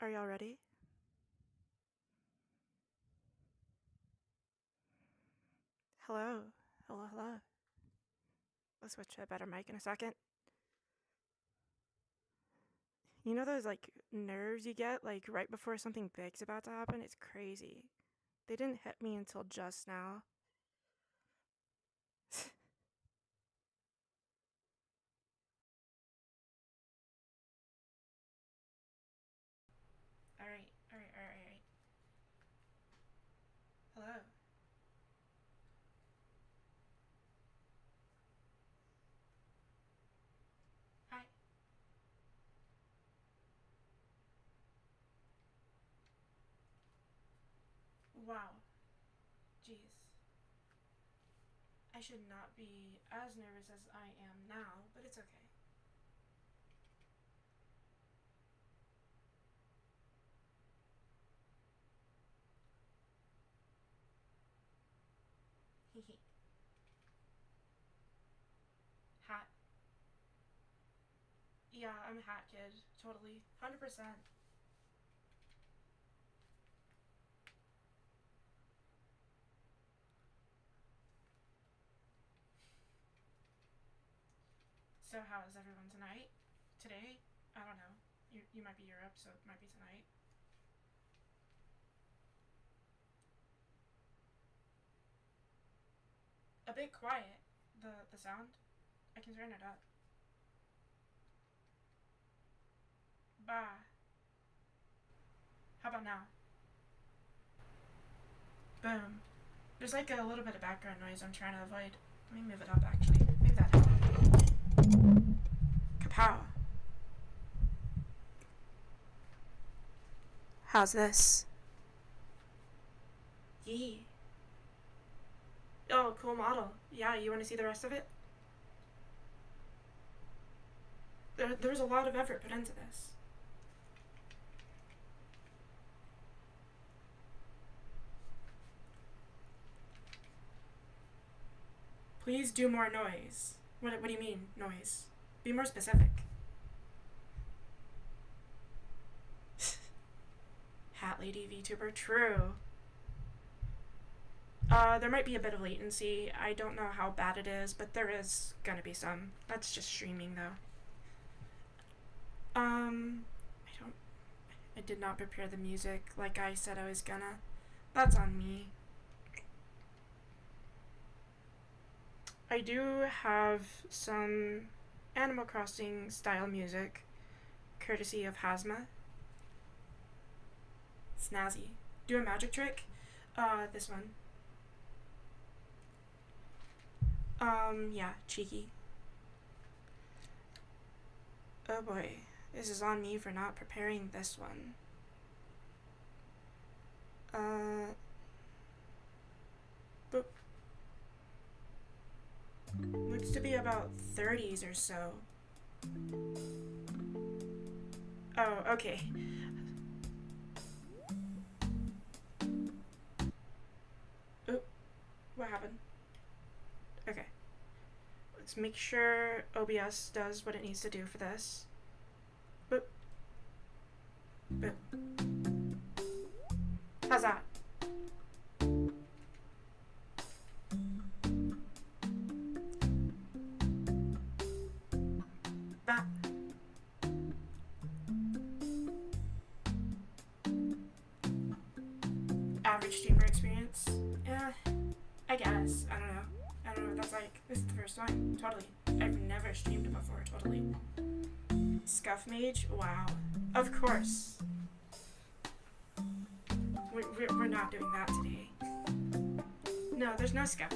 Are y'all ready? Hello. Hello, hello. Let's switch to a better mic in a second. You know those, nerves you get, right before something big's about to happen? It's crazy. They didn't hit me until just now. Alright, alright. Hello. Hi. Wow. Jeez. I should not be as nervous as I am now, but it's okay. Hehe. Hat. Yeah, I'm a hat kid. Totally. 100%. So how is everyone tonight? Today? I don't know. You might be Europe, so it might be tonight. A bit quiet. The sound. I can turn it up. Bah. How about now? Boom. There's like a little bit of background noise I'm trying to avoid. Let me move it up actually. Maybe that helps. Kapow. How's this? Yee. Oh, cool model. Yeah, you want to see the rest of it? There's a lot of effort put into this. Please do more noise. What do you mean, noise? Be more specific. Hat lady VTuber, true. There might be a bit of latency. I don't know how bad it is, but there is gonna be some. That's just streaming though. I did not prepare the music like I said I was gonna. That's on me. I do have some Animal Crossing style music, courtesy of Hazma. Snazzy. Do a magic trick? This one. Yeah, cheeky. Oh boy, this is on me for not preparing this one. Boop. Looks to be about 30s or so. Oh, okay. Oop, what happened? Okay. Let's make sure OBS does what it needs to do for this. Boop. Boop. How's that? That. Average streamer experience? Yeah, I guess. I don't know. I don't know what that's like. This is the first one. Totally. I've never streamed before. Totally. Scuff mage? Wow. Of course. We're not doing that today. No, there's no scuff.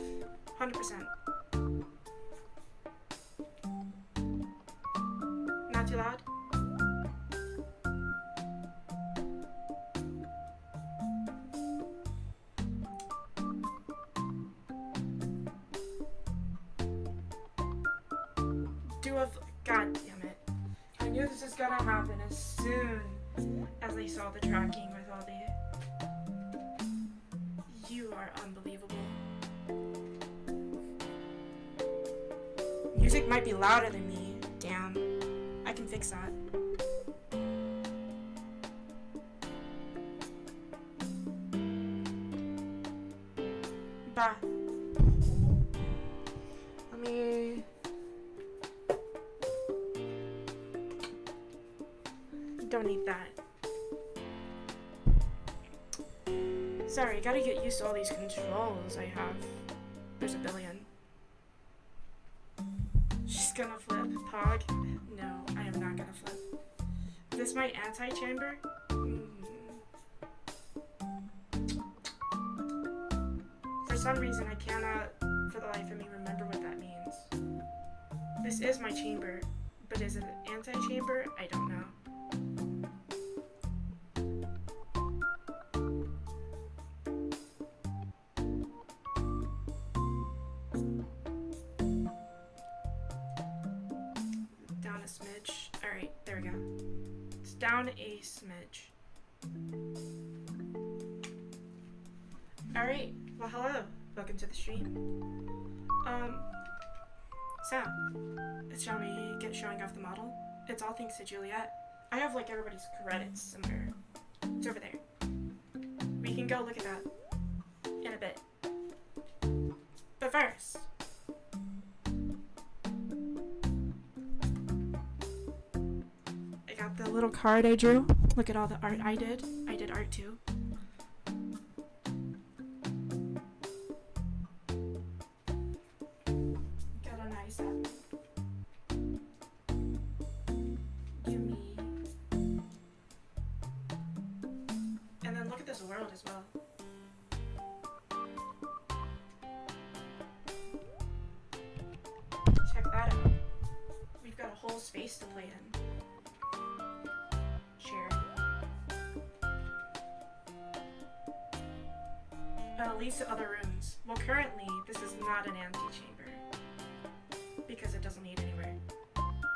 100%. Not too loud? God damn it. I knew this was gonna happen as soon as I saw the tracking with all the... You are unbelievable. Music might be louder than me. Damn. I can fix that. Ah. Let me... Don't need that. Sorry, gotta get used to all these controls I have. There's a billion. She's gonna flip. Pog? No, I am not gonna flip. This my anti-chamber? For some reason, I cannot, for the life of me, remember what that means. This is my chamber, but is it an anti-chamber? I don't know. Down a smidge. Alright, there we go. It's down a smidge. Alright, well hello. Welcome to the stream. So, shall we get showing off the model? It's all thanks to Juliet. I have like everybody's credits somewhere. It's over there. We can go look at that in a bit. But first, I got the little card I drew. Look at all the art I did. I did art too. Got a nice gimme. And then look at this world as well. Check that out. We've got a whole space to play in. Chair. That leads to other rooms. Well, currently, this is not an antechamber. Because it doesn't lead anywhere.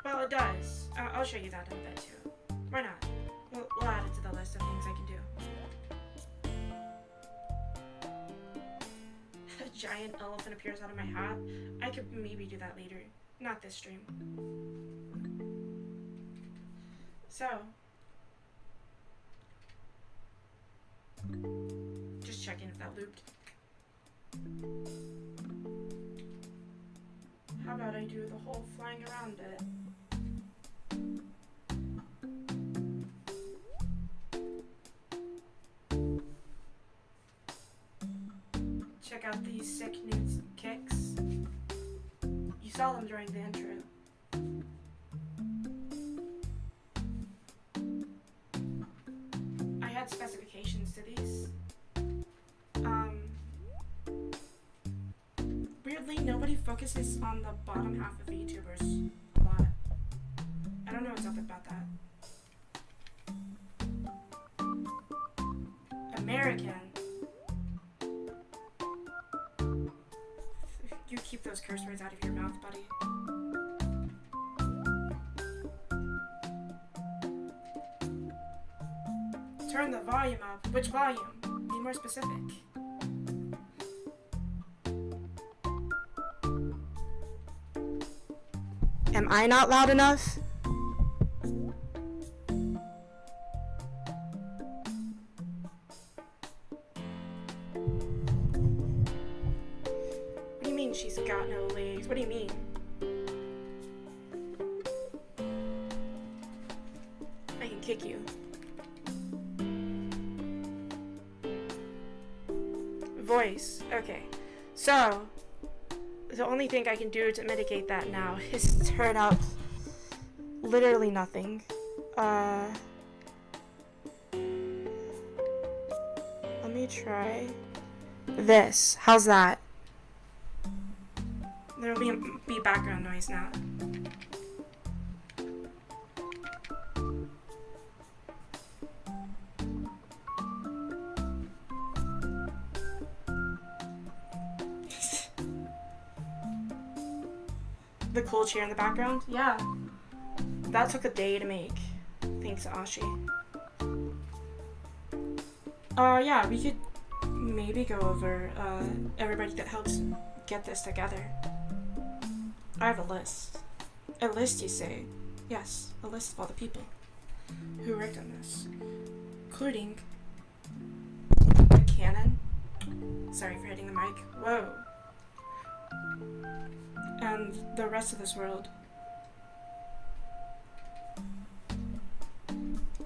Well, it does. I'll show you that in a bit, too. Why not? We'll add it to the list of things I can do. A giant elephant appears out of my hat. I could maybe do that later. Not this stream. So, just checking if that looped. How about I do the whole flying around bit? Check out these sick new kicks. You saw them during the intro. I had specifications to these. Weirdly, nobody focuses on the bottom half of YouTubers a lot. I don't know what's up about that. American. You keep those curse words out of your mouth, buddy. Turn the volume up. Which volume? Be more specific. Am I not loud enough? What do you mean she's got no legs? What do you mean? I can kick you. Voice. Okay. So, the only thing I can do to mitigate that now is turn up literally nothing. Let me try this. How's that? There'll be background noise now. The cool chair in the background? Yeah. That took a day to make. Thanks, Ashi. Yeah, we could maybe go over, everybody that helps get this together. I have a list. A list, you say? Yes, a list of all the people who worked on this. Including a canon. Sorry for hitting the mic. Whoa. And the rest of this world.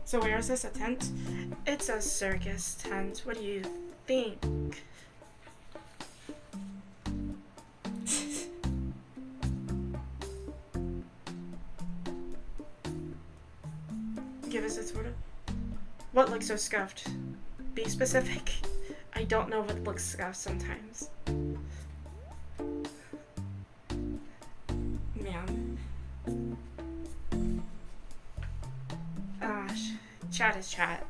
So where is this? A tent? It's a circus tent. What do you think? Give us a sort of... What looks so scuffed? Be specific. I don't know what looks scuffed sometimes. Man. Chat is chat.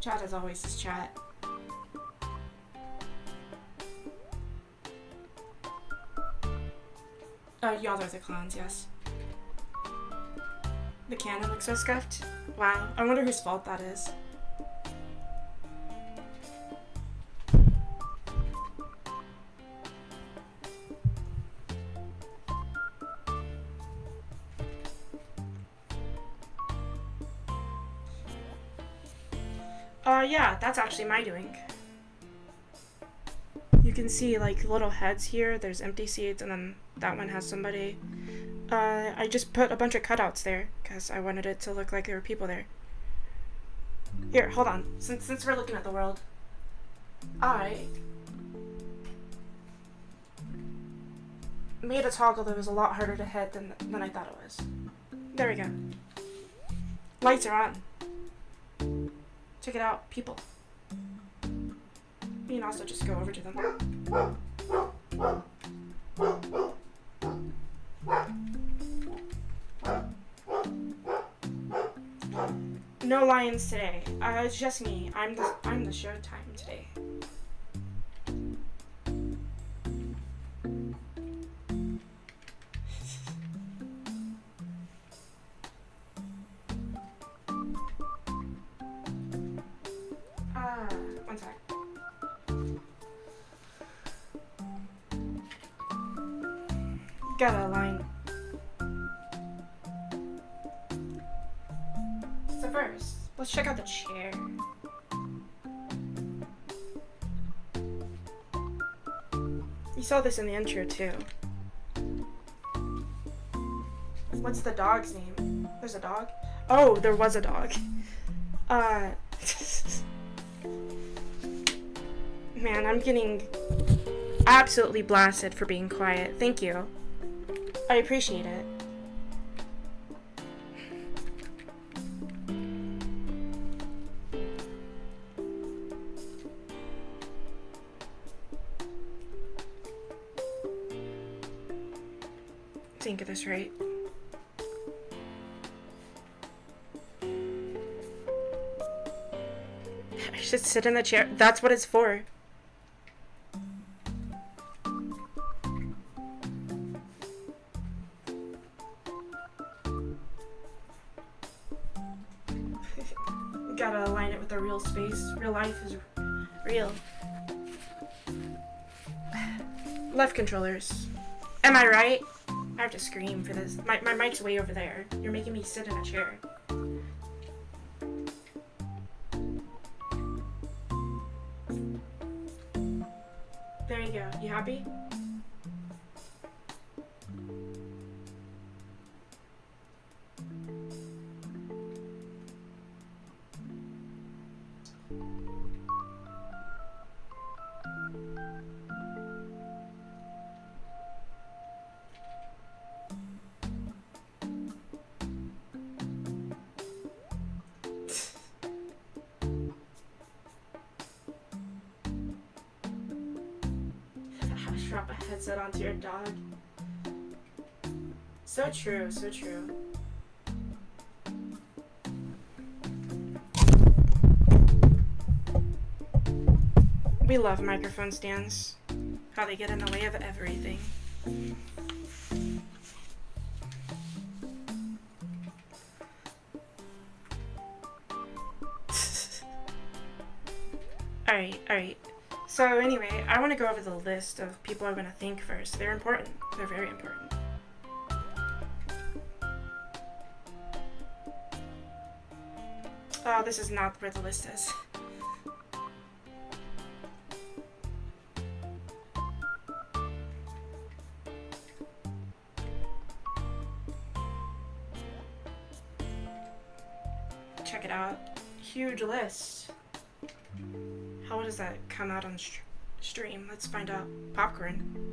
Chat is always is chat. Y'all are the clowns, yes. The cannon looks so scuffed. Wow, I wonder whose fault that is. Yeah, that's actually my doing. You can see like little heads here, there's empty seats, and then that one has somebody. I just put a bunch of cutouts there, because I wanted it to look like there were people there. Here, hold on, since we're looking at the world. I made a toggle that was a lot harder to hit than I thought it was. There we go. Lights are on. Check it out, people. We can also just go over to them. No lions today. It's just me. I'm the showtime today. One sec. Gotta align. So first, let's check out the chair. You saw this in the intro too. What's the dog's name? There's a dog? Oh, there was a dog. Man, I'm getting absolutely blasted for being quiet. Thank you. I appreciate it. Think of this right. I should sit in the chair. That's what it's for. Gotta align it with the real space. Real life is real. Left controllers. Am I right? I have to scream for this. My mic's way over there. You're making me sit in a chair. There you go. You happy? Drop a headset onto your dog. So true, so true. We love microphone stands. How they get in the way of everything. Alright. So anyway, I want to go over the list of people I want to thank first. They're important. They're very important. This is not where the list is. check it out. Huge list. How does that come out on stream? Let's find out. Popcorn.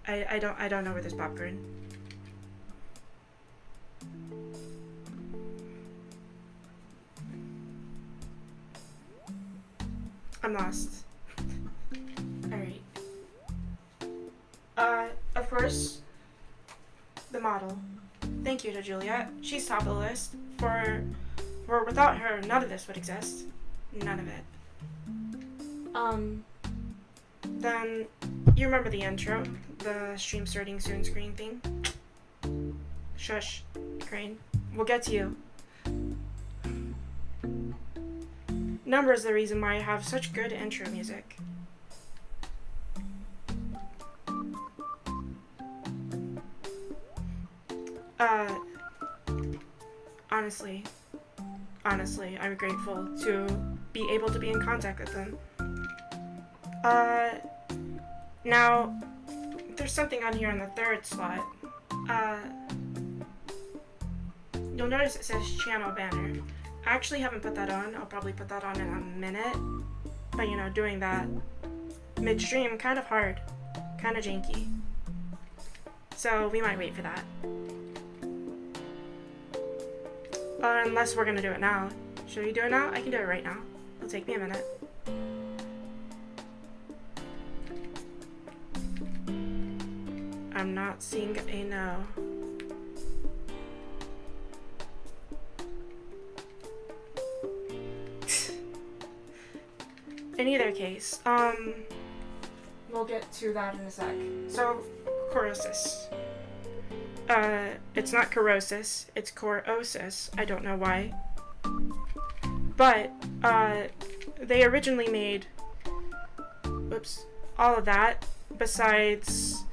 I don't know where there's popcorn. I'm lost. Alright. Of course, the model. Thank you to Juliet. She's top of the list. For without her, none of this would exist. None of it. Then, you remember the intro? The stream starting soon screen thing? Shush, Crane. We'll get to you. Number is the reason why I have such good intro music. Honestly, I'm grateful to be able to be in contact with them. Now, there's something on here in the third slot. You'll notice it says channel banner. I actually haven't put that on. I'll probably put that on in a minute. But you know, doing that midstream, kind of hard. Kind of janky. So we might wait for that. Unless we're gonna do it now. Should we do it now? I can do it right now. It'll take me a minute. I'm not seeing a no. In either case, we'll get to that in a sec. So, corrosis. It's not corrosis, it's corrosis. I don't know why. But, they originally made, all of that, besides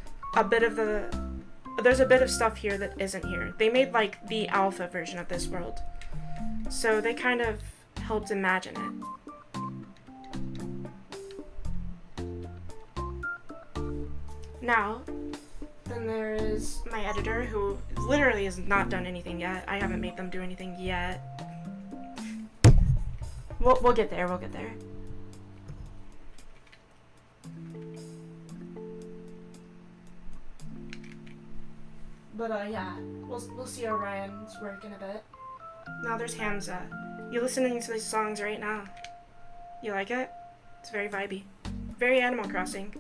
there's a bit of stuff here that isn't here. They made, like, the alpha version of this world. So they kind of helped imagine it. Now, then there is my editor, who literally has not done anything yet. I haven't made them do anything yet. We'll get there, But yeah, we'll see Orion's work in a bit. Now there's Hamza. You listening to these songs right now? You like it? It's very vibey. Very Animal Crossing.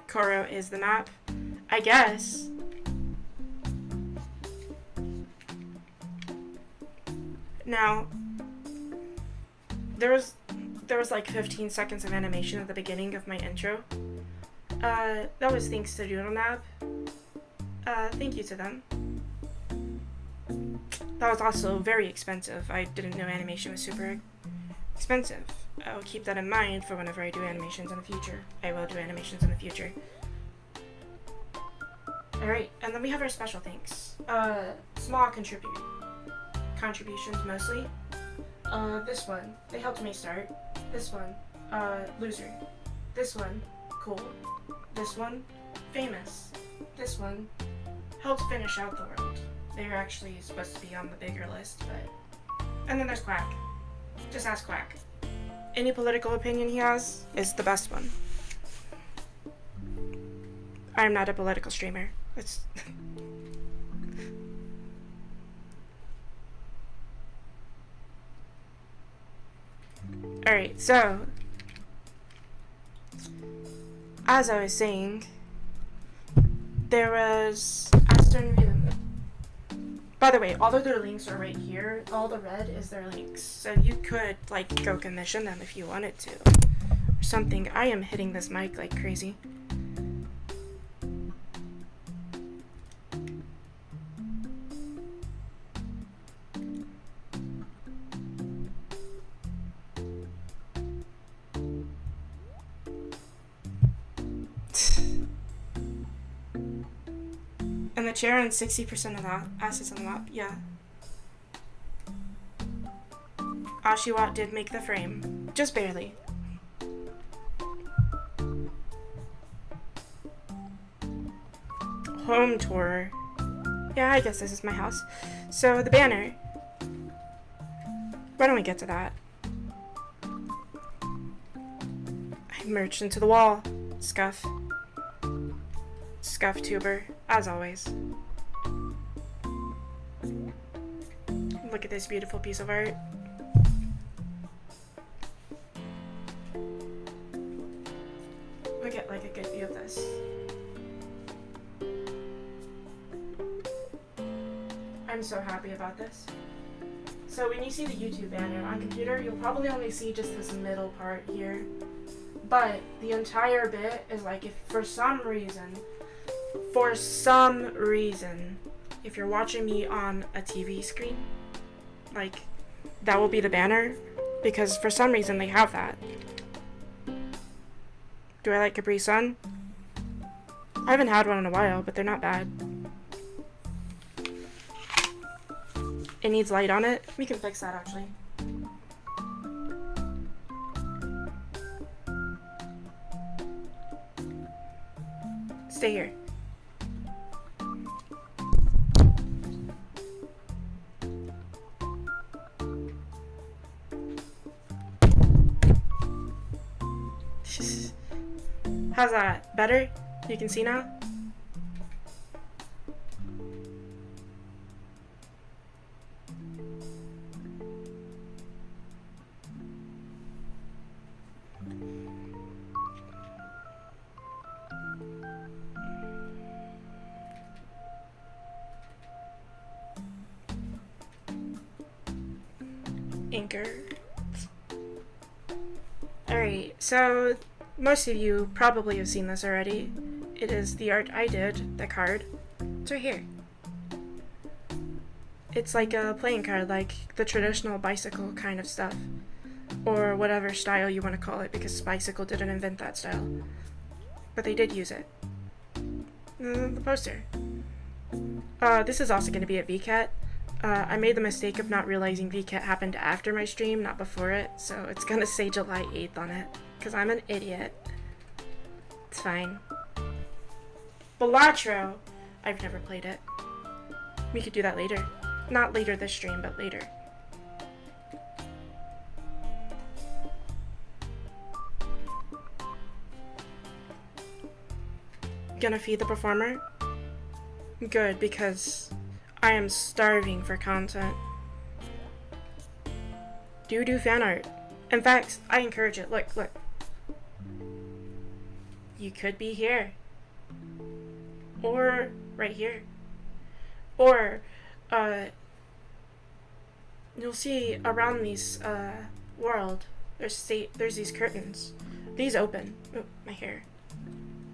Koro is the map, I guess. Now, there was like 15 seconds of animation at the beginning of my intro. That was thanks to DoodleNab. Thank you to them. That was also very expensive. I didn't know animation was super expensive. I will keep that in mind for whenever I do animations in the future. I will do animations in the future. Alright, and then we have our special thanks. Small contributions mostly. This one, they helped me start. This one, loser. This one, cool. This one, famous. This one, helped finish out the world. They're actually supposed to be on the bigger list, but... And then there's Quack. Just ask Quack. Any political opinion he has is the best one. I'm not a political streamer. It's... Alright, so... As I was saying, there was Aston Rhythm. By the way, all of their links are right here. All the red is their links. So you could, like, go commission them if you wanted to. Or something. I am hitting this mic like crazy. And the chair and 60% of that assets on the map, yeah. Ashiwat did make the frame. Just barely. home tour. Yeah, I guess this is my house. So the banner. Why don't we get to that? I merged into the wall. Scuff. Scuff tuber, as always. Look at this beautiful piece of art. I'll get like a good view of this. I'm so happy about this. So when you see the YouTube banner on computer, you'll probably only see just this middle part here. But the entire bit is like, if for some reason, if you're watching me on a TV screen, like, that will be the banner, because for some reason they have that. Do I like Capri Sun? I haven't had one in a while, but they're not bad. It needs light on it. We can fix that, actually. Stay here. How's that? Better? You can see now? Anchor. Alright, so most of you probably have seen this already. It is the art I did, the card. It's right here. It's like a playing card, like the traditional bicycle kind of stuff. Or whatever style you want to call it, because Bicycle didn't invent that style. But they did use it. The poster. This is also going to be a VCAT. I made the mistake of not realizing VCAT happened after my stream, not before it, so it's gonna say July 8th on it, because I'm an idiot. It's fine. Balatro! I've never played it. We could do that later. Not later this stream, but later. Gonna feed the performer? Good, because I am starving for content. Do fan art. In fact, I encourage it. Look. You could be here. Or right here. Or, you'll see around these, world, there's these curtains. These open. Oh, my hair.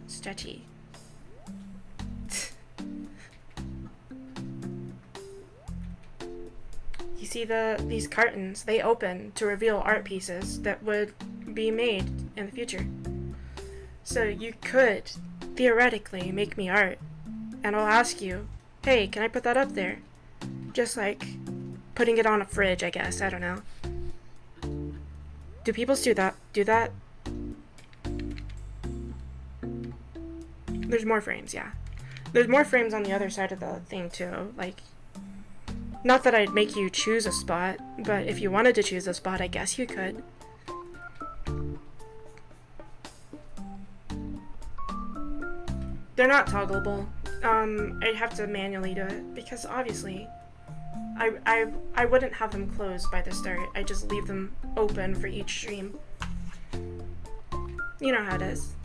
Stretchy. You see these cartons, they open to reveal art pieces that would be made in the future. So you could, theoretically, make me art, and I'll ask you, hey, can I put that up there? Just like putting it on a fridge, I guess, I don't know. Do people do that? There's more frames, yeah. There's more frames on the other side of the thing, too, like, not that I'd make you choose a spot, but if you wanted to choose a spot, I guess you could. They're not toggleable. I'd have to manually do it, because obviously, I wouldn't have them closed by the start. I just leave them open for each stream. You know how it is.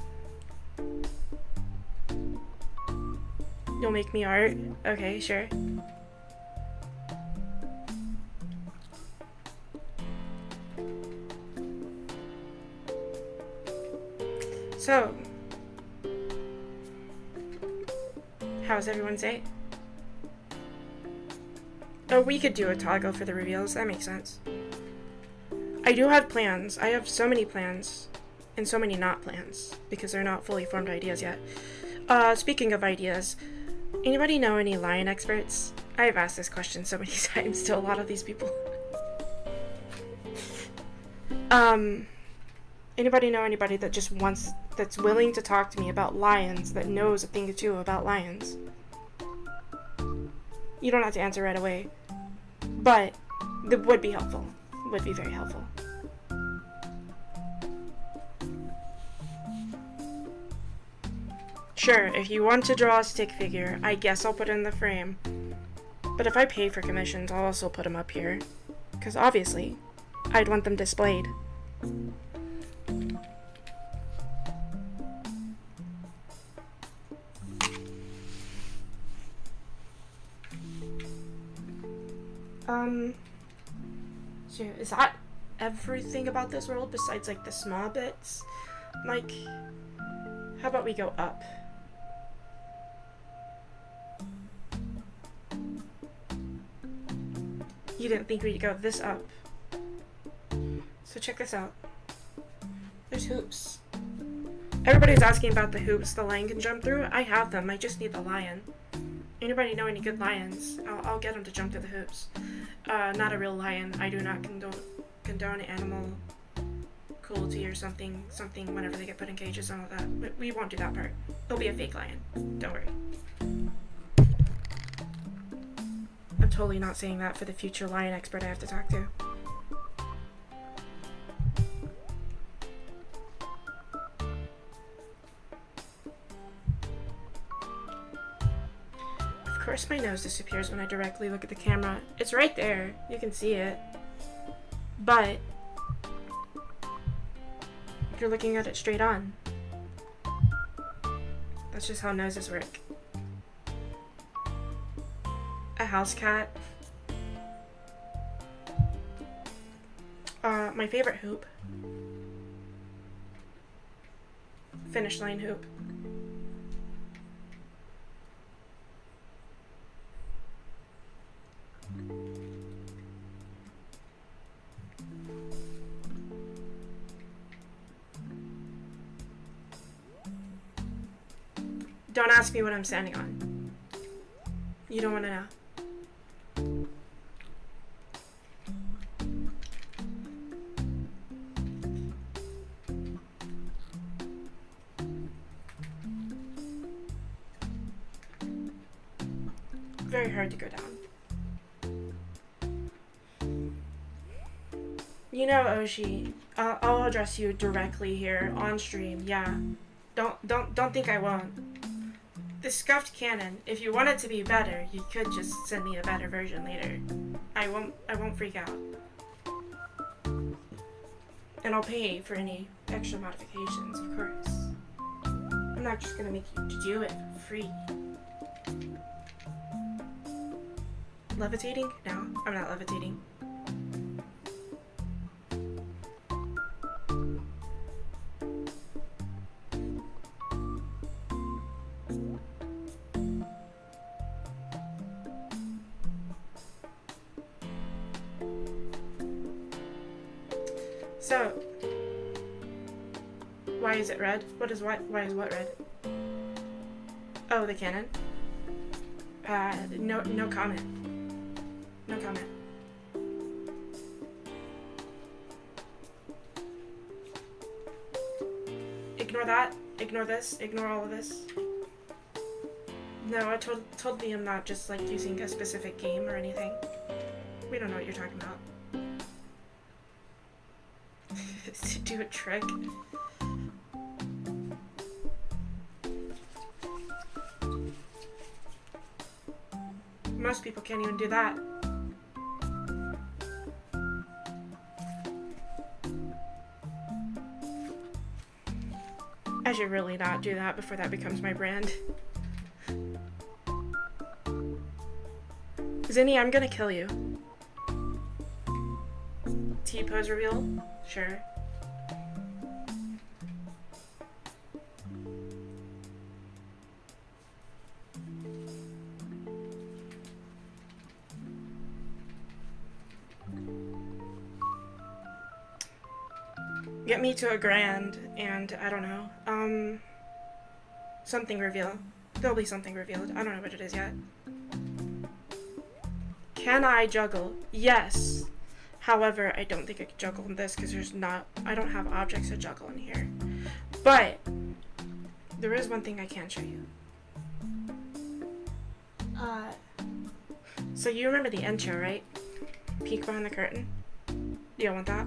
You'll make me art? Okay, sure. So, how's everyone's day? Oh, we could do a toggle for the reveals, that makes sense. I do have plans. I have so many plans, and so many not plans, because they're not fully formed ideas yet. Speaking of ideas, anybody know any lion experts? I have asked this question so many times to a lot of these people. Anybody know anybody that just wants, that's willing to talk to me about lions, that knows a thing or two about lions? You don't have to answer right away. But that would be helpful. Would be very helpful. Sure, if you want to draw a stick figure, I guess I'll put it in the frame. But if I pay for commissions, I'll also put them up here. Because obviously, I'd want them displayed. So is that everything about this world besides like the small bits? Like, how about we go up? You didn't think we'd go this up. So check this out. There's hoops. Everybody's asking about the hoops the lion can jump through. I have them. I just need the lion. Anybody know any good lions? I'll get them to jump through the hoops. Not a real lion. I do not condone animal cruelty or something whenever they get put in cages and all that. We won't do that part. It'll be a fake lion. Don't worry. I'm totally not saying that for the future lion expert I have to talk to. Of course my nose disappears when I directly look at the camera. It's right there. You can see it. But if you're looking at it straight on, that's just how noses work. A house cat. My favorite hoop. Finish line hoop. Don't ask me what I'm standing on. You don't want to know. Very hard to go down. You know, Oshi, I'll address you directly here on stream. Yeah, don't think I won't. The scuffed cannon, if you want it to be better, you could just send me a better version later. I won't freak out. And I'll pay for any extra modifications, of course. I'm not just gonna make you do it for free. Levitating? No, I'm not levitating. So, why is it red? Why is what red? Oh, the cannon? No comment. No comment. Ignore that. Ignore this. Ignore all of this. No, I told me I'm not just like using a specific game or anything. We don't know what you're talking about. To do a trick. Most people can't even do that. I should really not do that before that becomes my brand. Zinni, I'm gonna kill you. T-pose reveal? Sure. Get me to a grand, and I don't know, something reveal. There'll be something revealed. I don't know what it is yet. Can I juggle? Yes. However, I don't think I can juggle in this because I don't have objects to juggle in here. But there is one thing I can show you. So you remember the intro, right? Peek behind the curtain. You don't want that?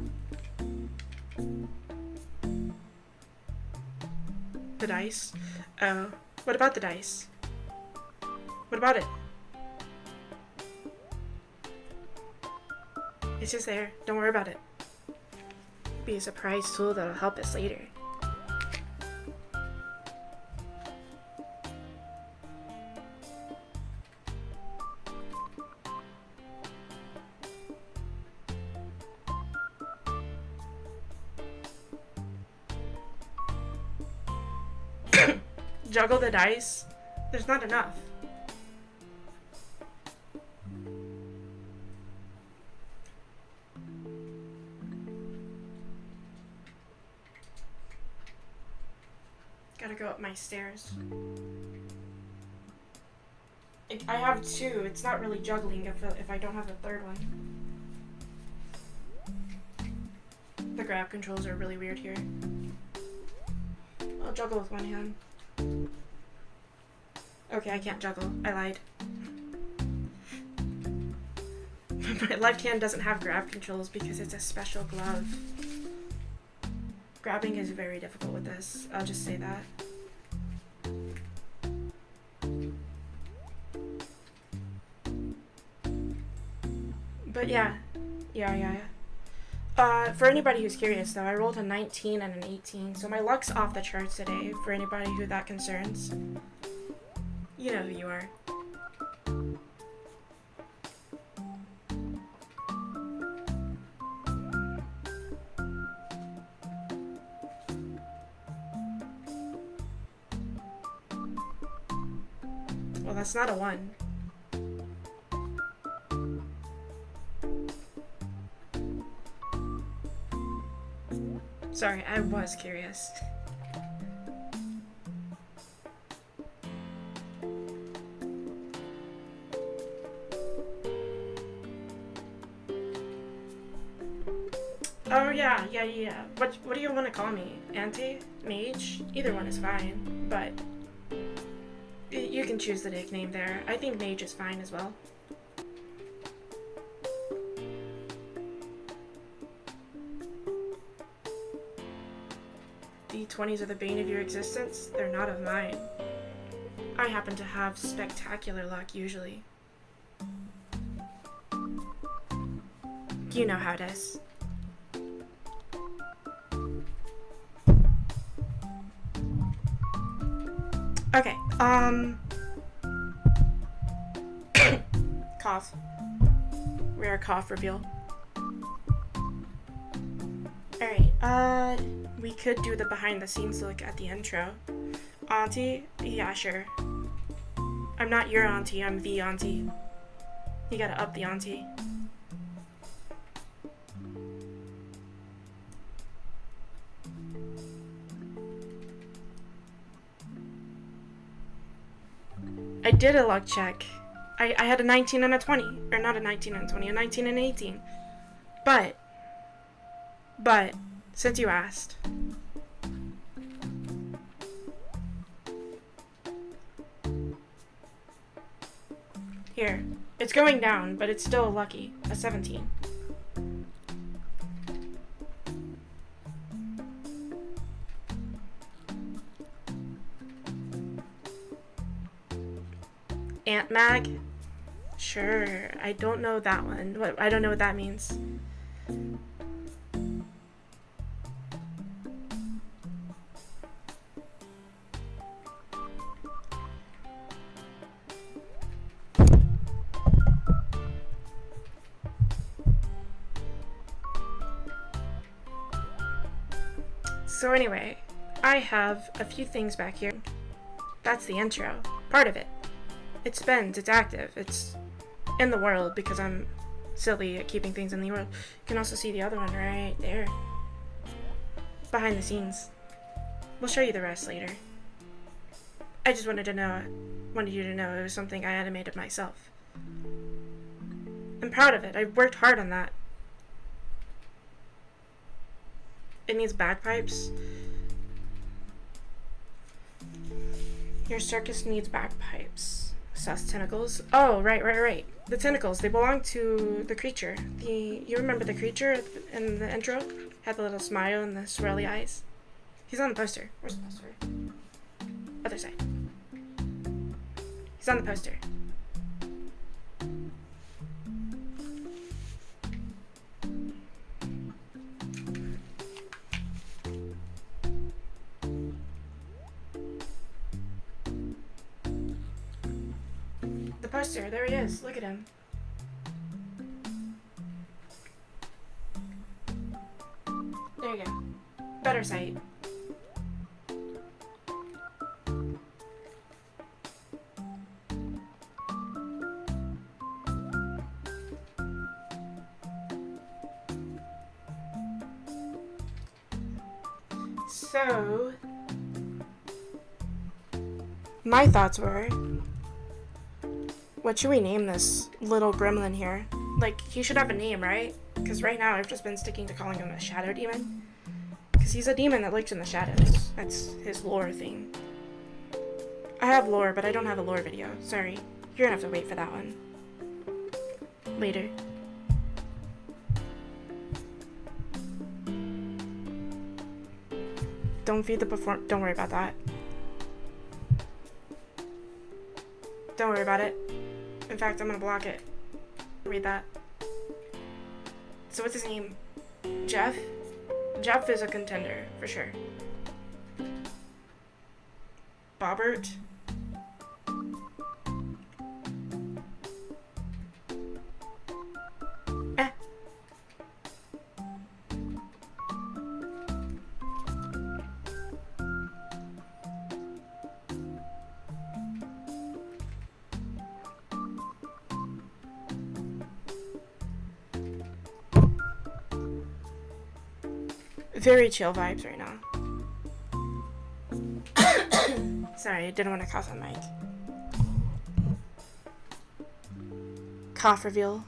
The dice? Oh. What about the dice? What about it? It's just there. Don't worry about it. Be a surprise tool that'll help us later. Juggle the dice? There's not enough. Gotta go up my stairs. I have two. It's not really juggling if I don't have a third one. The grab controls are really weird here. I'll juggle with one hand. Okay, I can't juggle. I lied. My left hand doesn't have grab controls because it's a special glove. Grabbing is very difficult with this. I'll just say that. But yeah. For anybody who's curious though, I rolled a 19 and an 18, so my luck's off the charts today, for anybody who that concerns. You know who you are. Well, that's not a 1. Sorry, I was curious. Oh yeah. What do you want to call me? Antemage? Either one is fine, but you can choose the nickname there. I think mage is fine as well. D20s are the bane of your existence. They're not of mine. I happen to have spectacular luck usually. You know how it is. Okay, cough. Rare cough reveal. Alright, we could do the behind the scenes look at the intro. Auntie? Yeah, sure. I'm not your auntie, I'm the auntie. You gotta up the auntie. I did a luck check. I had a 19 and a 20. Or not a 19 and a 20, a 19 and an 18. But, since you asked. Here. It's going down, but it's still lucky. A 17. Antemage? Sure. I don't know that one. I don't know what that means. So anyway, I have a few things back here. That's the intro. Part of it. It spins, it's active, it's in the world because I'm silly at keeping things in the world. You can also see the other one right there. Behind the scenes. We'll show you the rest later. I just wanted you to know it was something I animated myself. I'm proud of it. I worked hard on that. It needs bagpipes. Your circus needs bagpipes. sus tentacles. Oh, right. The tentacles, they belong to the creature. You remember the creature in the intro? Had the little smile and the swirly eyes. He's on the poster. Where's the poster? Other side. He's on the poster. The poster, there he is. Look at him. There you go. Better sight. So, my thoughts were, what should we name this little gremlin here? Like, he should have a name, right? Because right now I've just been sticking to calling him a shadow demon. Because he's a demon that lurks in the shadows. That's his lore thing. I have lore, but I don't have a lore video. Sorry. You're gonna have to wait for that one. Later. Don't feed the don't worry about that. Don't worry about it. In fact, I'm gonna block it. Read that. So what's his name? Jeff? Jeff is a contender, for sure. Bobbert? Very chill vibes right now. Sorry, I didn't want to cough on mic. Cough reveal.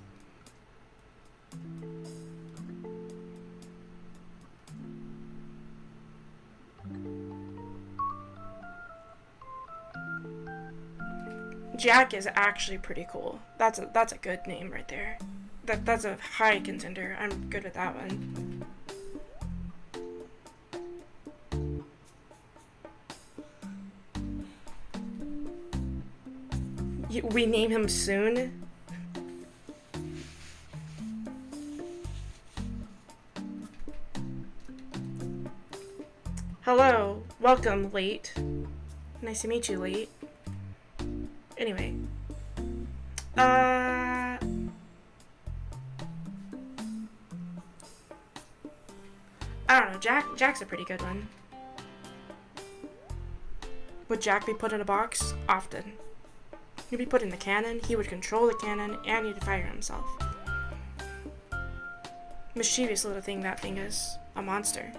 Jack is actually pretty cool. That's a good name right there. That's a high contender. I'm good with that one. We name him soon. Hello, welcome, Late. Nice to meet you, Late. Anyway, I don't know. Jack's a pretty good one. Would Jack be put in a box? Often. He'd be put in the cannon, he would control the cannon, and he'd fire himself. Mischievous little thing that thing is. A monster.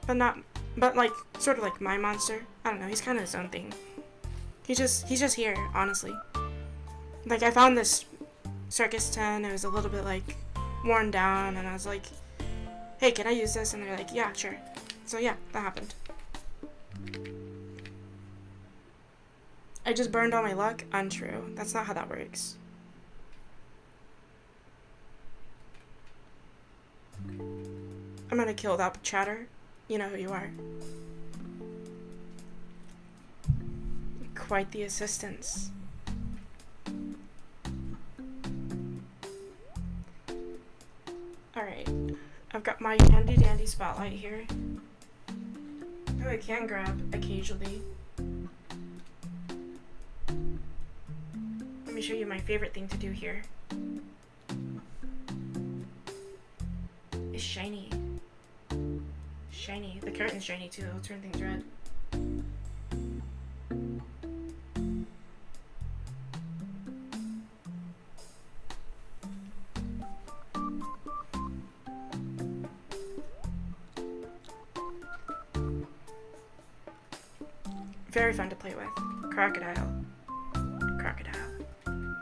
But like, sort of like my monster. I don't know, he's kind of his own thing. He's just here, honestly. Like, I found this circus tent, it was a little bit, like, worn down, and I was like, hey, can I use this? And they're like, yeah, sure. So yeah, that happened. I just burned all my luck? Untrue. That's not how that works. I'm gonna kill that chatter. You know who you are. Quite the assistance. Alright. I've got my handy dandy spotlight here. Who I can grab occasionally. Let me show you my favorite thing to do here. It's shiny. Shiny. The curtain's shiny too. It'll turn things red. Very fun to play with. Crocodile. Crocodile.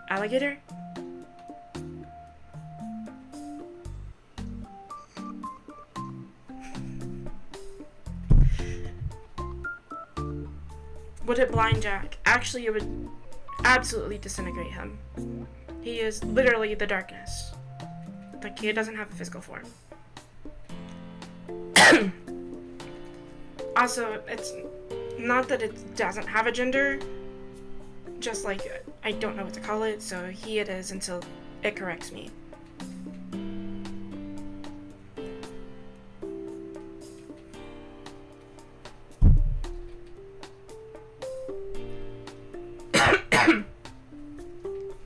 Alligator? Would it blind Jack? Actually, it would. absolutely disintegrate him. He is literally the darkness. Like, he doesn't have a physical form. Also, it's not that it doesn't have a gender, just like, I don't know what to call it, so he it is until it corrects me.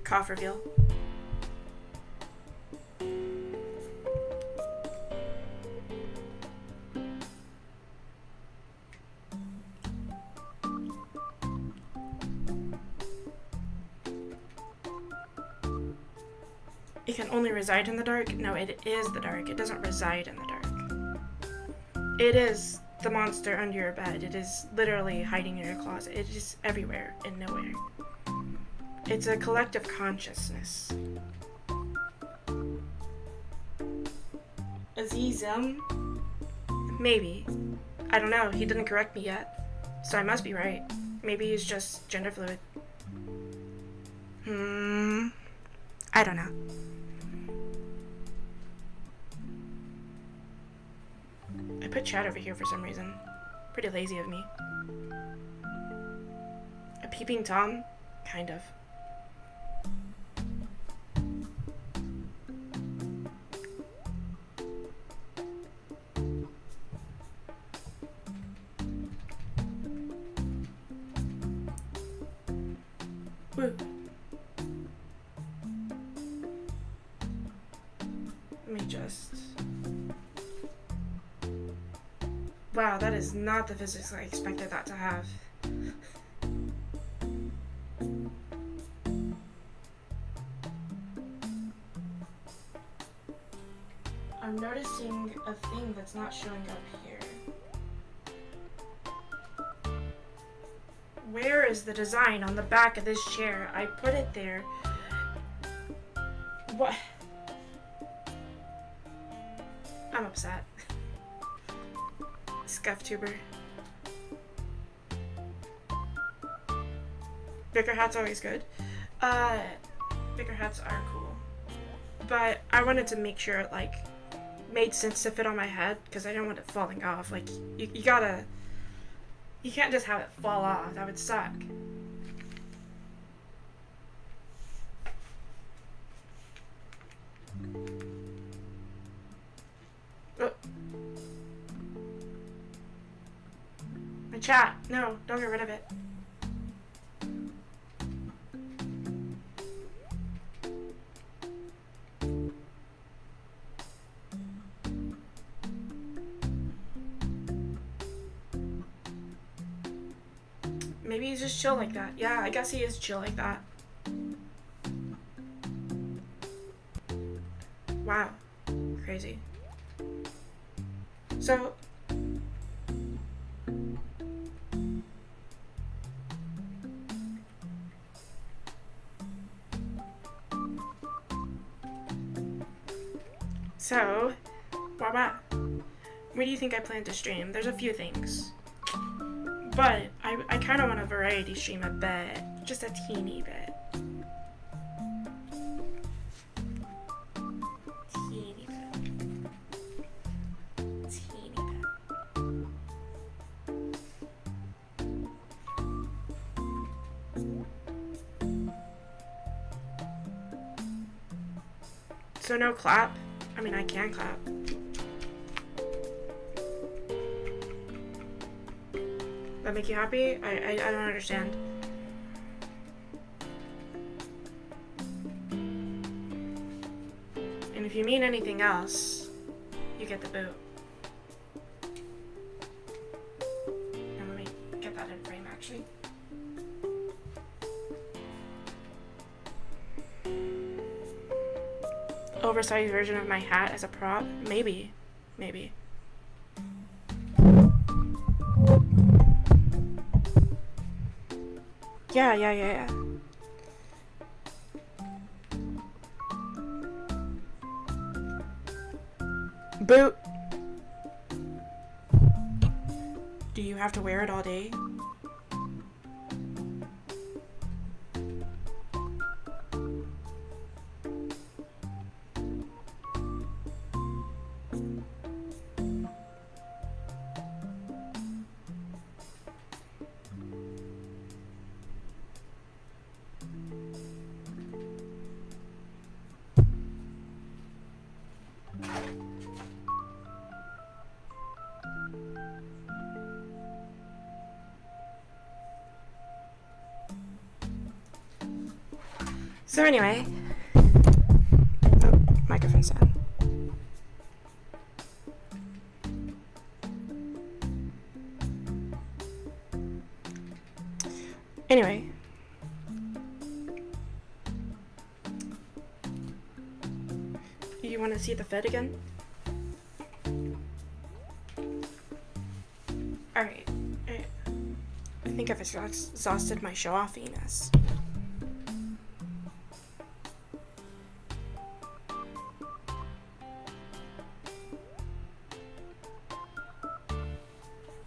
Cough reveal. It can only reside in the dark? No, it is the dark. It doesn't reside in the dark. It is the monster under your bed. It is literally hiding in your closet. It is everywhere and nowhere. It's a collective consciousness. Azizum? Maybe. I don't know. He didn't correct me yet. So I must be right. Maybe he's just gender fluid. I don't know. I put chat over here for some reason. Pretty lazy of me. A peeping Tom? Kind of. Woo. Let me just... Wow, that is not the physics I expected that to have. I'm noticing a thing that's not showing up here. Where is the design on the back of this chair? I put it there. What? I'm upset. Scuff tuber. Bigger hat's always good. Bigger hats are cool. But I wanted to make sure it, like, made sense to fit on my head, because I don't want it falling off. Like, you gotta... You can't just have it fall off. That would suck. Oh. My chat. No, don't get rid of it. Maybe he's just chill like that. Yeah, I guess he is chill like that. Wow. Crazy. So... Where do you think I plan to stream? There's a few things. But I kind of want a variety stream a bit. Just a teeny bit. Teeny bit. Teeny bit. So no clap? I mean, I can clap. That make you happy? I don't understand. And if you mean anything else, you get the boot. Now let me get that in frame, actually. Oversized version of my hat as a prop? Maybe. Maybe. Yeah. Boot. Do you have to wear it all day? So anyway, oh, microphone's down. Anyway, you want to see the Fed again? Alright. I think I've exhausted my show-offiness.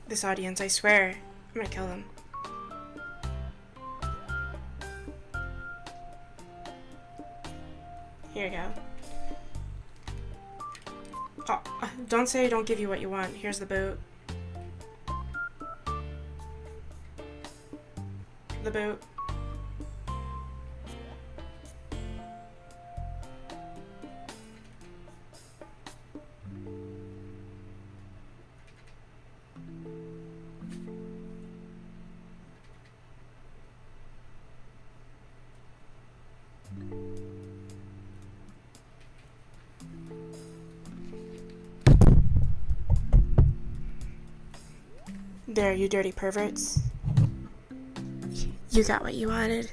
This audience, I swear, I'm gonna kill them. Here you go. Oh, don't say I don't give you what you want. Here's the boot. The boot. There, you dirty perverts. You got what you wanted.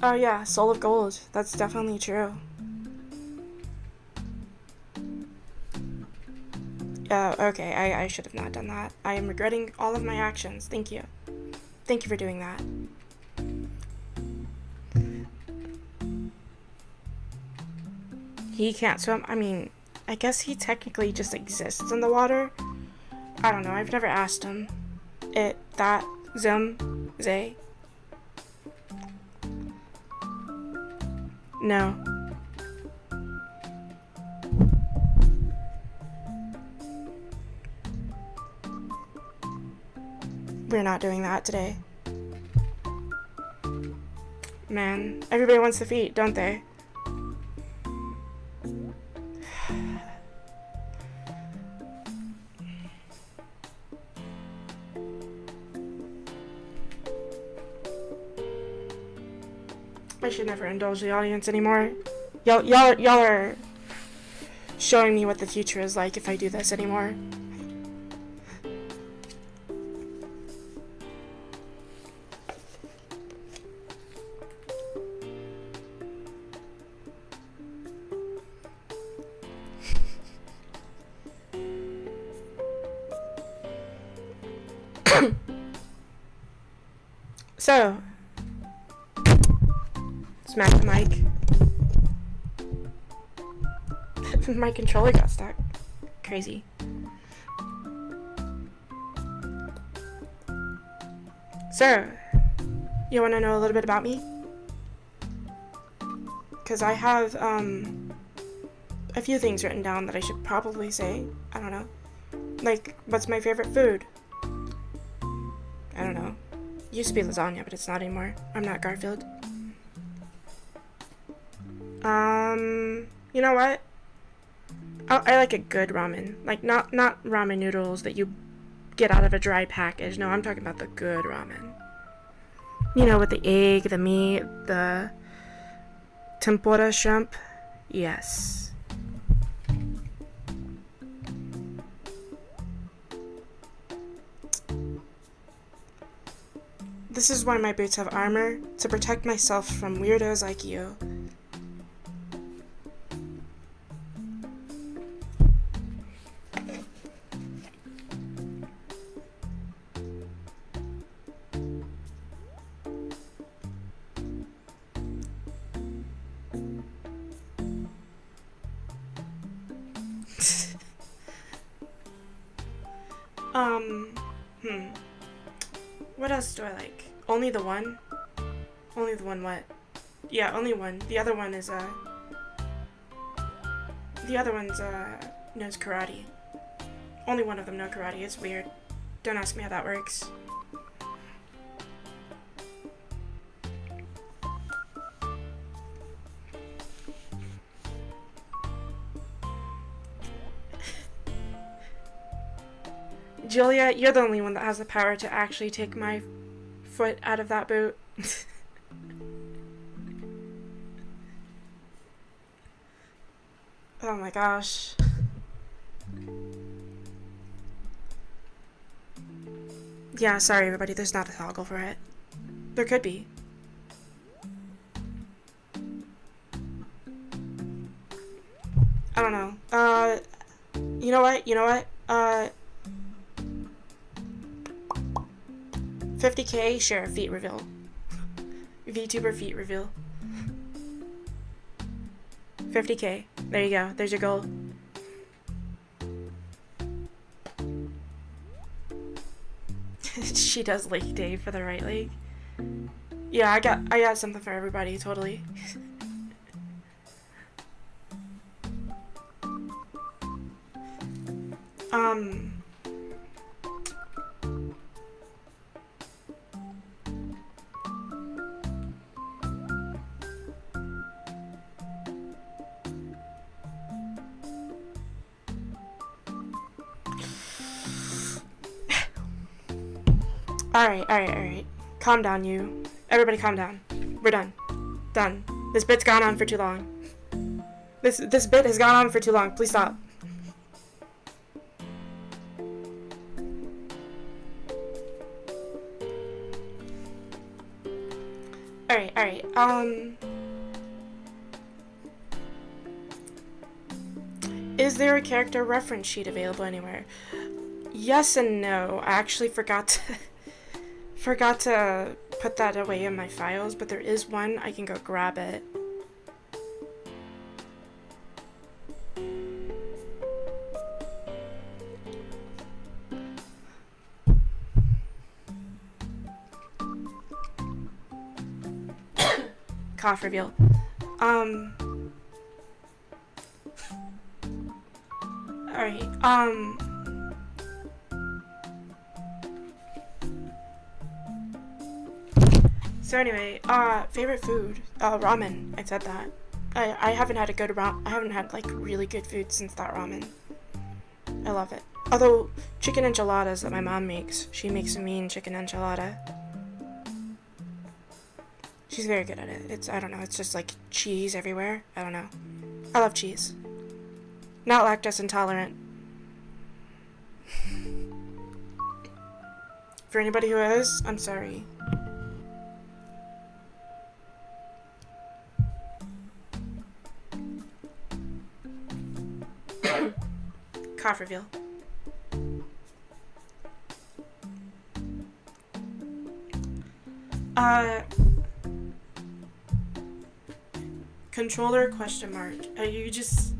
Oh yeah, soul of gold. That's definitely true. Okay, I should have not done that. I am regretting all of my actions. Thank you. Thank you for doing that. He can't swim. I mean, I guess he technically just exists in the water. I don't know. I've never asked him. Zay. No. We're not doing that today. Man, everybody wants the feet, don't they? I should never indulge the audience anymore. Y'all are showing me what the future is like if I do this anymore. So, smack the mic. My controller got stuck. Crazy. So, you want to know a little bit about me? Because I have a few things written down that I should probably say. I don't know. Like, what's my favorite food? I don't know. Used to be lasagna, but it's not anymore. I'm not Garfield. You know what? I like a good ramen. Like, not ramen noodles that you get out of a dry package. No, I'm talking about the good ramen. You know, with the egg, the meat, the tempura shrimp. Yes. This is why my boots have armor, to protect myself from weirdos like you. What else do I like? Only the one? Only the one what? Yeah, only one. The other one is, the other one's, knows karate. Only one of them know karate. It's weird. Don't ask me how that works. Julia, you're the only one that has the power to actually take my foot out of that boot. Oh my gosh. Yeah, sorry everybody, there's not a toggle for it. There could be. I don't know. You know what? 50k, sure, feet reveal. VTuber feet reveal. 50k. There you go. There's your goal. She does leg day for the right leg. Yeah, I got something for everybody, totally. Alright. Calm down, you. Everybody calm down. We're done. Done. This bit's gone on for too long. This bit has gone on for too long. Please stop. Alright. Is there a character reference sheet available anywhere? Yes and no. I actually forgot to put that away in my files, but there is one. I can go grab it. Cough reveal. Alright, so anyway, favorite food? Ramen. I said that. I haven't had I haven't had like really good food since that ramen. I love it. Although chicken enchiladas that my mom makes, she makes a mean chicken enchilada. She's very good at it. I don't know, it's just like cheese everywhere. I don't know. I love cheese. Not lactose intolerant. For anybody who is, I'm sorry. Cough reveal. Controller question mark. Are you just...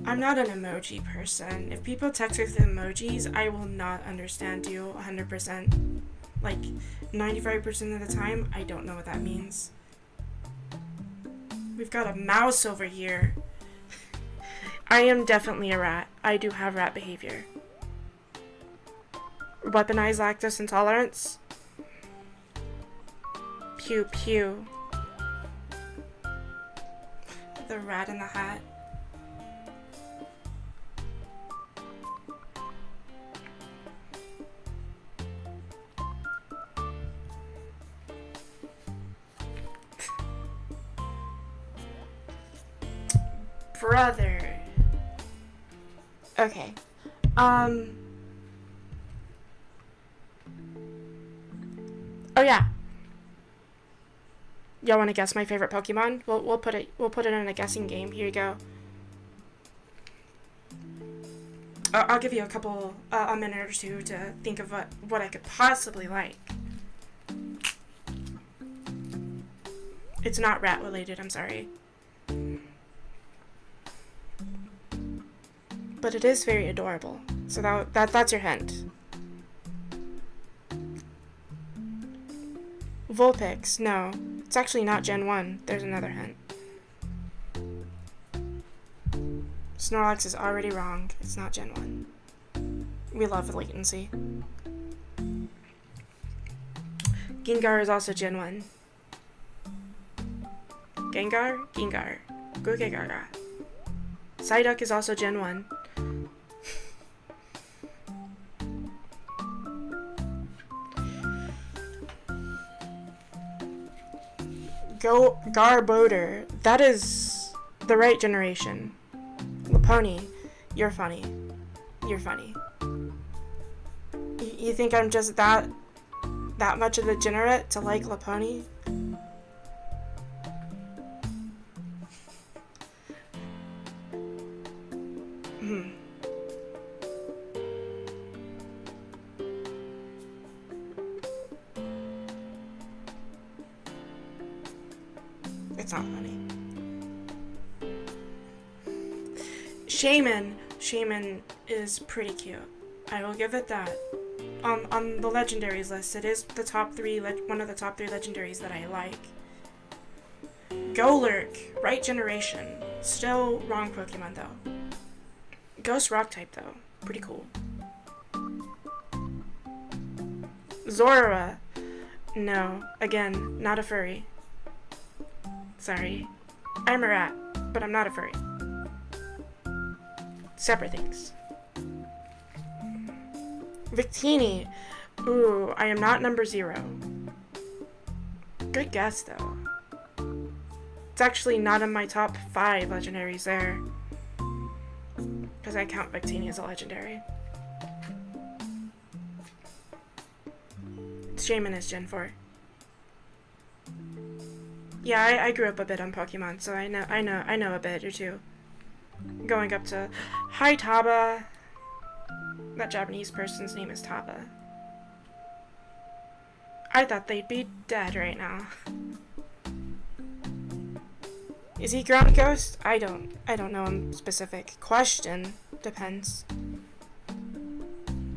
I'm not an emoji person. If people text with emojis, I will not understand you 100%. Like, 95% of the time, I don't know what that means. We've got a mouse over here. I am definitely a rat. I do have rat behavior. Weaponized lactose intolerance? Pew pew. The rat in the hat. Brother. Okay. Oh yeah. Y'all want to guess my favorite Pokemon? We'll put it in a guessing game. Here you go. I'll give you a couple a minute or two to think of what I could possibly like. It's not rat related, I'm sorry. But it is very adorable. So that's your hint. Vulpix, no. It's actually not Gen 1. There's another hint. Snorlax is already wrong. It's not Gen 1. We love latency. Gengar is also Gen 1. Gengar? Gugegaga. Psyduck is also Gen 1. Go Garbodor. That is the right generation. Laponi, you're funny. You're funny. You think I'm just that much of a degenerate to like Laponi? It's not funny. Shaman is pretty cute. I will give it that. On the legendaries list, it is the top 3, one of the top 3 legendaries that I like. Golurk, right generation. Still wrong Pokemon though. Ghost Rock type though. Pretty cool. Zorua. No. Again, not a furry. Sorry. I'm a rat, but I'm not a furry. Separate things. Victini. Ooh, I am not number 0. Good guess, though. It's actually not in my top 5 legendaries there. Because I count Victini as a legendary. Shaman is Gen 4. Yeah, I grew up a bit on Pokemon, so I know a bit or two. Going up to Hi Taba. That Japanese person's name is Taba. I thought they'd be dead right now. Is he ground ghost? I don't know him specific. Question depends.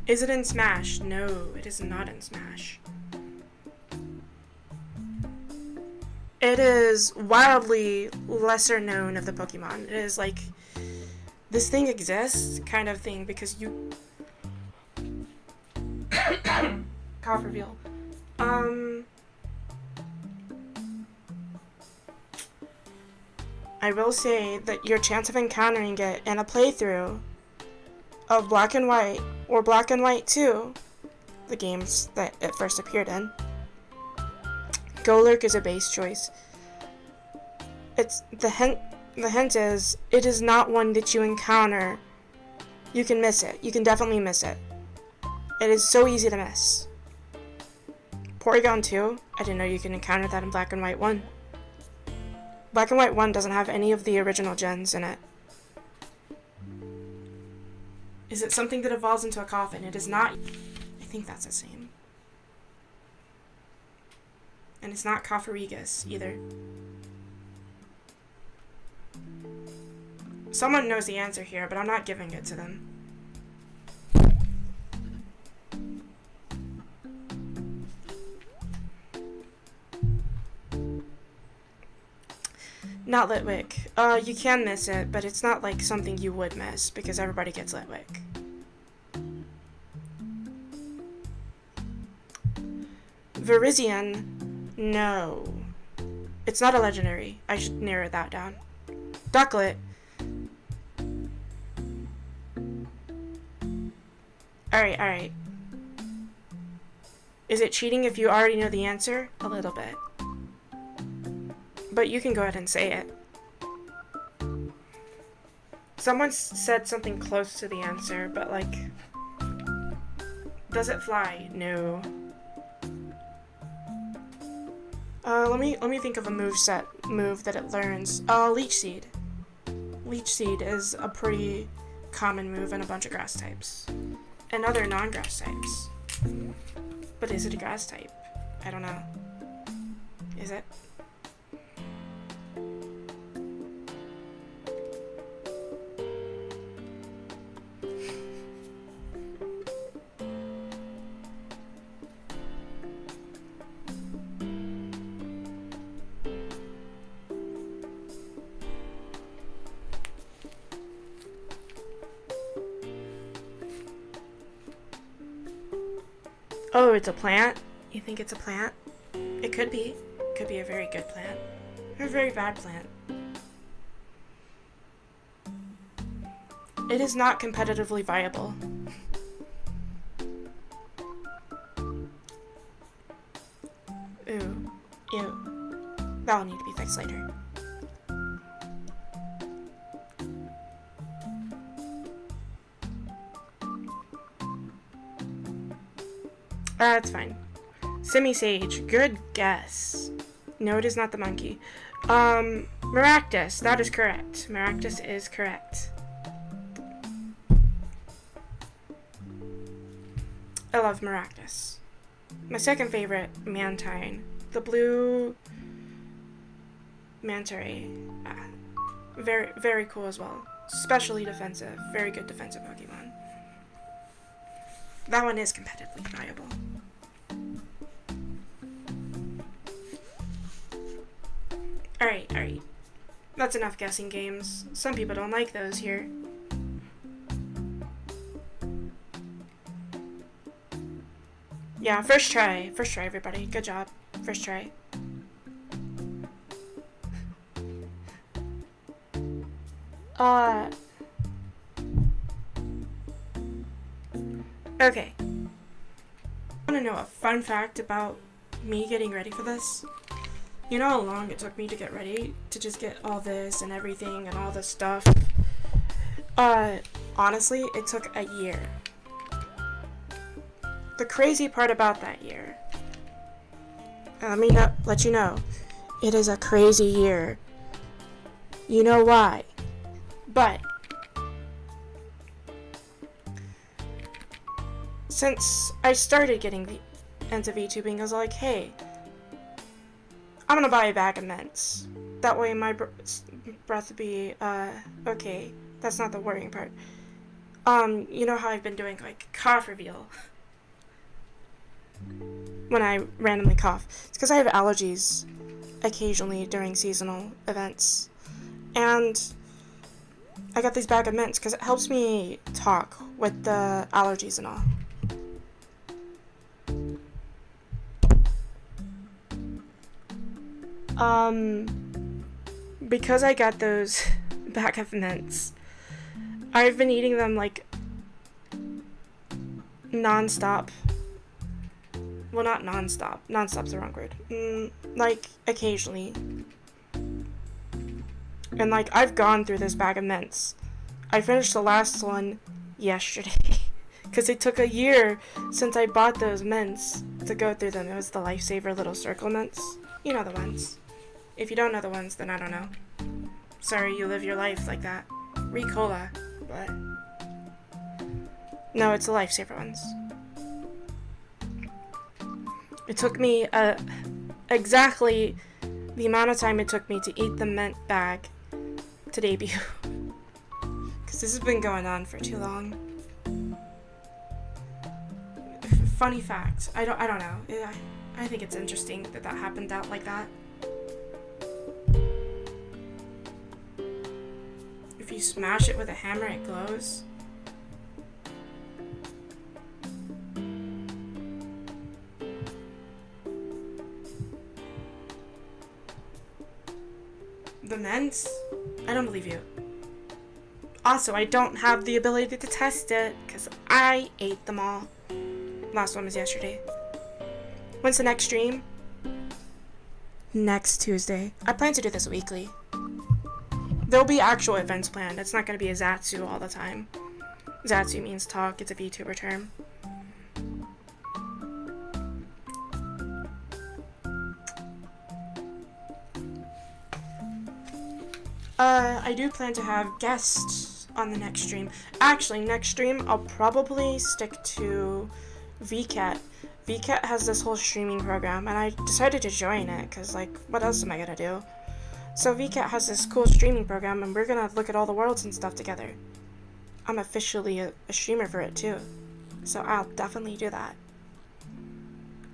Is it in Smash? No, it is not in Smash. It is wildly lesser known of the Pokemon. It is like, this thing exists kind of thing because you... Cough reveal. I will say that your chance of encountering it in a playthrough of Black and White, or Black and White 2, the games that it first appeared in, Golurk is a base choice. It's the hint is it is not one that you encounter. You can miss it. You can definitely miss it. It is so easy to miss. Porygon 2, I didn't know you can encounter that in Black and White 1. Black and White 1 doesn't have any of the original gens in it. Is it something that evolves into a coffin? It is not. I think that's the same. And it's not Cofferegus either. Someone knows the answer here, but I'm not giving it to them. Not Litwick. You can miss it, but it's not like something you would miss, because everybody gets Litwick. Virizion. No. It's not a legendary. I should narrow that down. Ducklet. Alright. Is it cheating if you already know the answer? A little bit. But you can go ahead and say it. Someone said something close to the answer, but like... Does it fly? No. Let me think of a move that it learns. Leech Seed. Leech Seed is a pretty common move in a bunch of grass types. And other non-grass types. But is it a grass type? I don't know. Is it? Oh, it's a plant? You think it's a plant? It could be. It could be a very good plant. Or a very bad plant. It is not competitively viable. Ooh. Ew. That'll need to be fixed later. That's fine. Semi-Sage, good guess. No, it is not the monkey. Maractus, that is correct. Maractus is correct. I love Maractus. My second favorite, Mantine. The blue Manta Ray. Very, very cool as well. Especially defensive. Very good defensive Pokemon. That one is competitively viable. Alright. That's enough guessing games. Some people don't like those here. Yeah, first try. First try, everybody. Good job. First try. Okay. I want to know a fun fact about me getting ready for this? You know how long it took me to get ready? To just get all this and everything and all this stuff? Honestly, it took a year. The crazy part about that year, let me let you know, it is a crazy year. You know why? But since I started getting into VTubing, I was like, hey, I'm gonna buy a bag of mints. That way my breath would be, okay. That's not the worrying part. You know how I've been doing, like, cough reveal? When I randomly cough. It's because I have allergies occasionally during seasonal events. And I got these bag of mints because it helps me talk with the allergies and all. Because I got those bag of mints, I've been eating them like non-stop. Well, not non-stop. Non-stop's the wrong word. Like, occasionally. And, like, I've gone through this bag of mints. I finished the last one yesterday. Because it took a year since I bought those mints to go through them. It was the Lifesaver Little Circle mints. You know the ones. If you don't know the ones, then I don't know. Sorry you live your life like that. Ricola. But no, it's the Lifesaver ones. It took me exactly the amount of time it took me to eat the mint bag to debut. Because this has been going on for too long. Funny fact. I don't know. I think it's interesting that happened out like that. If you smash it with a hammer, it glows. The mints? I don't believe you. Also, I don't have the ability to test it because I ate them all. Last one was yesterday. When's the next stream? Next Tuesday. I plan to do this weekly. There'll be actual events planned. It's not going to be a Zatsu all the time. Zatsu means talk. It's a VTuber term. I do plan to have guests on the next stream. Actually, next stream, I'll probably stick to VCAT. VCAT has this whole streaming program, and I decided to join it, because, like, what else am I gonna do? So VCAT has this cool streaming program, and we're gonna look at all the worlds and stuff together. I'm officially a streamer for it, too. So I'll definitely do that.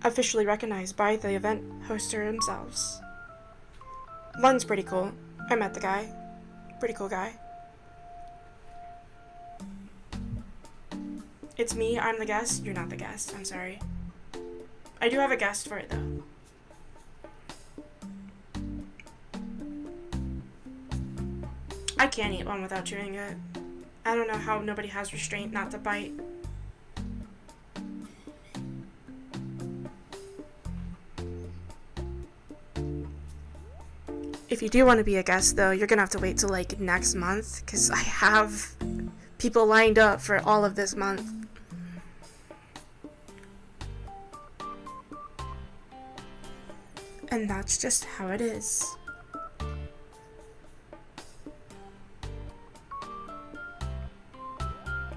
Officially recognized by the event hoster themselves. Lun's pretty cool. I met the guy. Pretty cool guy. It's me, I'm the guest. You're not the guest, I'm sorry. I do have a guest for it, though. I can't eat one without chewing it. I don't know how nobody has restraint not to bite. If you do want to be a guest, though, you're gonna have to wait till, like, next month, because I have people lined up for all of this month. And that's just how it is.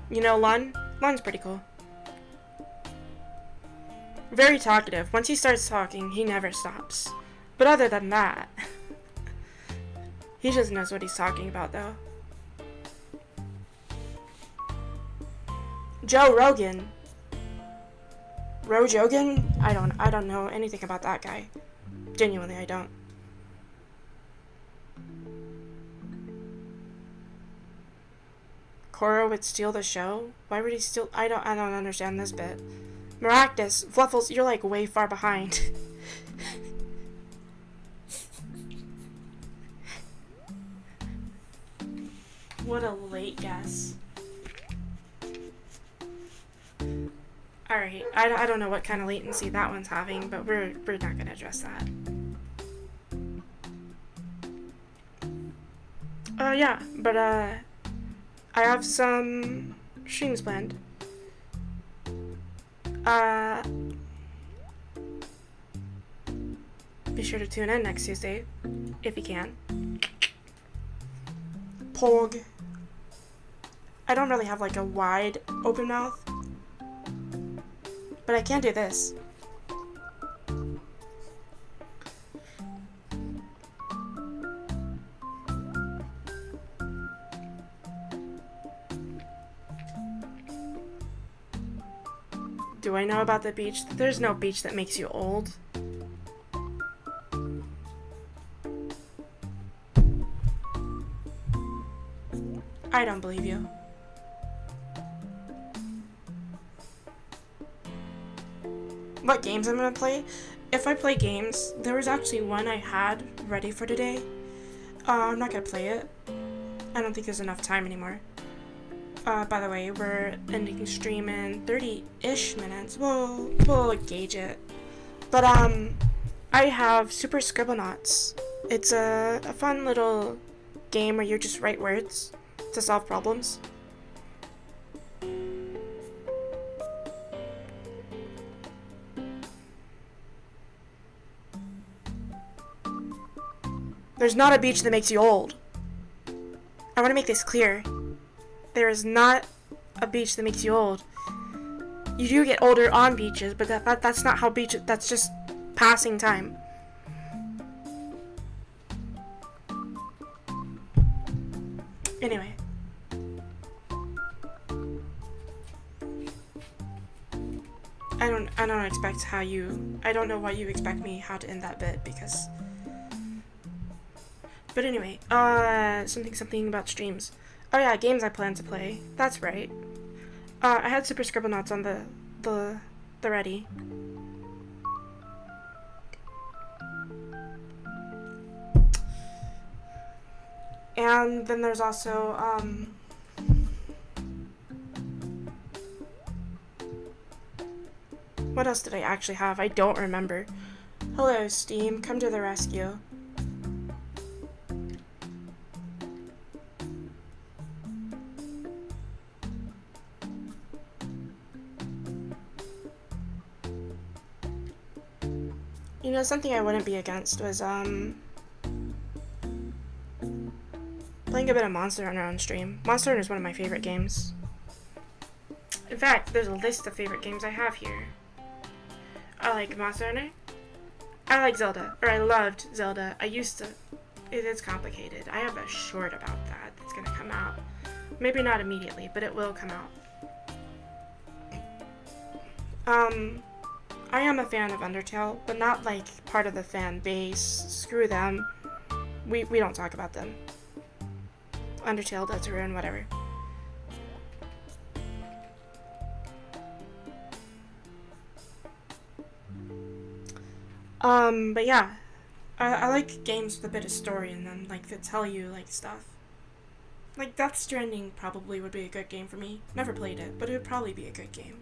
You know Lun? Lun's pretty cool. Very talkative. Once he starts talking, he never stops. But other than that, he just knows what he's talking about, though. Joe Rogan. Rojogan? I don't know anything about that guy. Genuinely, I don't. Koro would steal the show? Why would he steal? I don't understand this bit. Maractus, Fluffles, you're like way far behind. What a late guess. Alright, I don't know what kind of latency that one's having, but we're not gonna address that. Yeah, but I have some streams planned. Be sure to tune in next Tuesday, if you can. Pog. I don't really have like a wide open mouth, but I can do this. Do I know about the beach? There's no beach that makes you old. I don't believe you. What games I'm gonna play? If I play games, there was actually one I had ready for today. I'm not gonna play it. I don't think there's enough time anymore. By the way, we're ending stream in 30-ish minutes. We'll gauge it. But, I have Super Scribblenauts. It's a fun little game where you just write words to solve problems. There's not a beach that makes you old. I want to make this clear. There is not a beach that makes you old. You do get older on beaches, but that's not how beaches... That's just passing time. Anyway. I don't expect how you... I don't know why you expect me how to end that bit, because... But anyway, something about streams. Oh yeah, games I plan to play. That's right. I had Super Scribblenauts on the ready. And then there's also, what else did I actually have? I don't remember. Hello, Steam. Come to the rescue. You know, something I wouldn't be against was, playing a bit of Monster Hunter on stream. Monster Hunter is one of my favorite games. In fact, there's a list of favorite games I have here. I like Monster Hunter. I like Zelda. Or I loved Zelda. I used to... It's complicated. I have a short about that that's gonna come out. Maybe not immediately, but it will come out. I am a fan of Undertale, but not like part of the fan base. Screw them. We don't talk about them. Undertale, Deltarune, whatever. But yeah. I like games with a bit of story in them, like that tell you, like, stuff. Like, Death Stranding probably would be a good game for me. Never played it, but it would probably be a good game.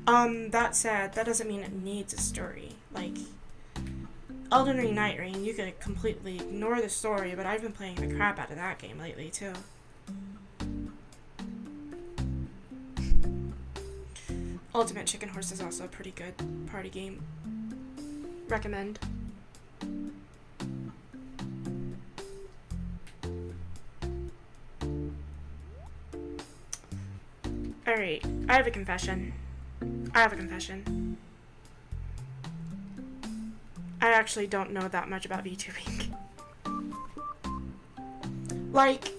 That said, that doesn't mean it needs a story. Like, Elden Ring Night Rain, you could completely ignore the story, but I've been playing the crap out of that game lately, too. Ultimate Chicken Horse is also a pretty good party game. Recommend. Alright, I have a confession. I actually don't know that much about VTubing. Like,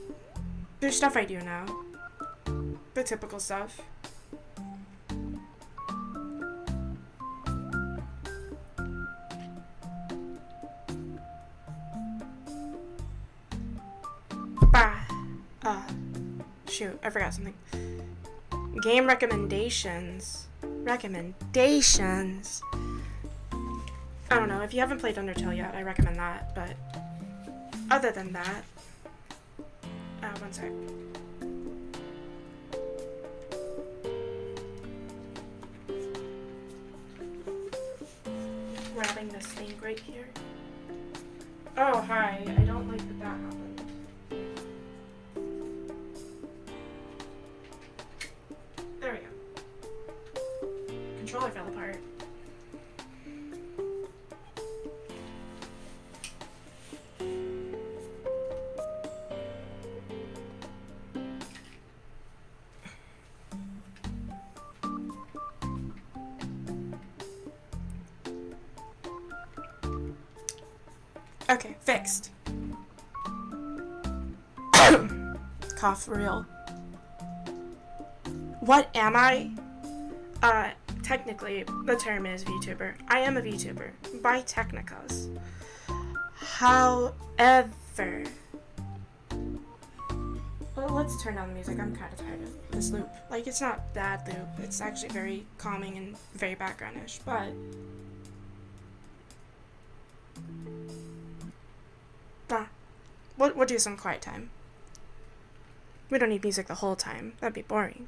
there's stuff I do know. The typical stuff. Shoot, I forgot something. Game recommendations. I don't know, if you haven't played Undertale yet, I recommend that, but other than that, one sec. Grabbing this thing right here. Oh, hi, I don't like that happened. There we go. Controller fell apart. Okay, fixed. Cough for real. What am I? Technically, the term is VTuber. I am a VTuber, by technicals. However... Well, let's turn down the music. I'm kind of tired of this loop. Like, it's not bad loop. It's actually very calming and very backgroundish, but... We'll do some quiet time. We don't need music the whole time. That'd be boring.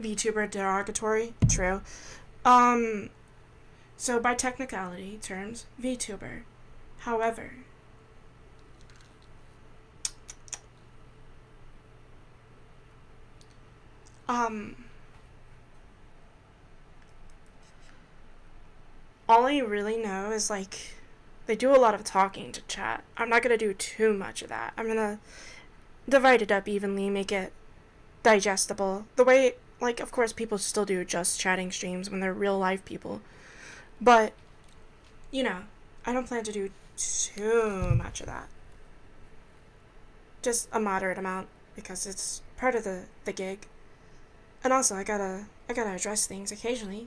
VTuber derogatory? True. So by technicality terms, VTuber. However, all I really know is, like, they do a lot of talking to chat. I'm not gonna do too much of that. I'm gonna divide it up evenly, make it digestible. The way, like, of course, people still do just chatting streams when they're real life people. But, you know, I don't plan to do too much of that. Just a moderate amount, because it's part of the gig. And also, I gotta address things occasionally.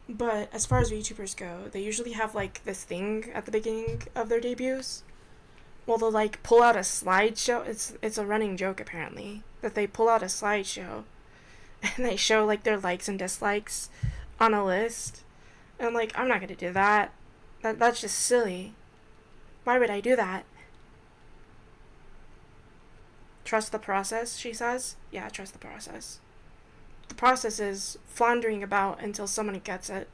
But as far as VTubers go, they usually have, like, this thing at the beginning of their debuts. Well, they'll, like, pull out a slideshow. It's a running joke, apparently, that they pull out a slideshow and they show, like, their likes and dislikes on a list. And I'm like, I'm not gonna do that. That's just silly. Why would I do that? Trust the process, she says. Yeah, trust the process. The process is floundering about until someone gets it.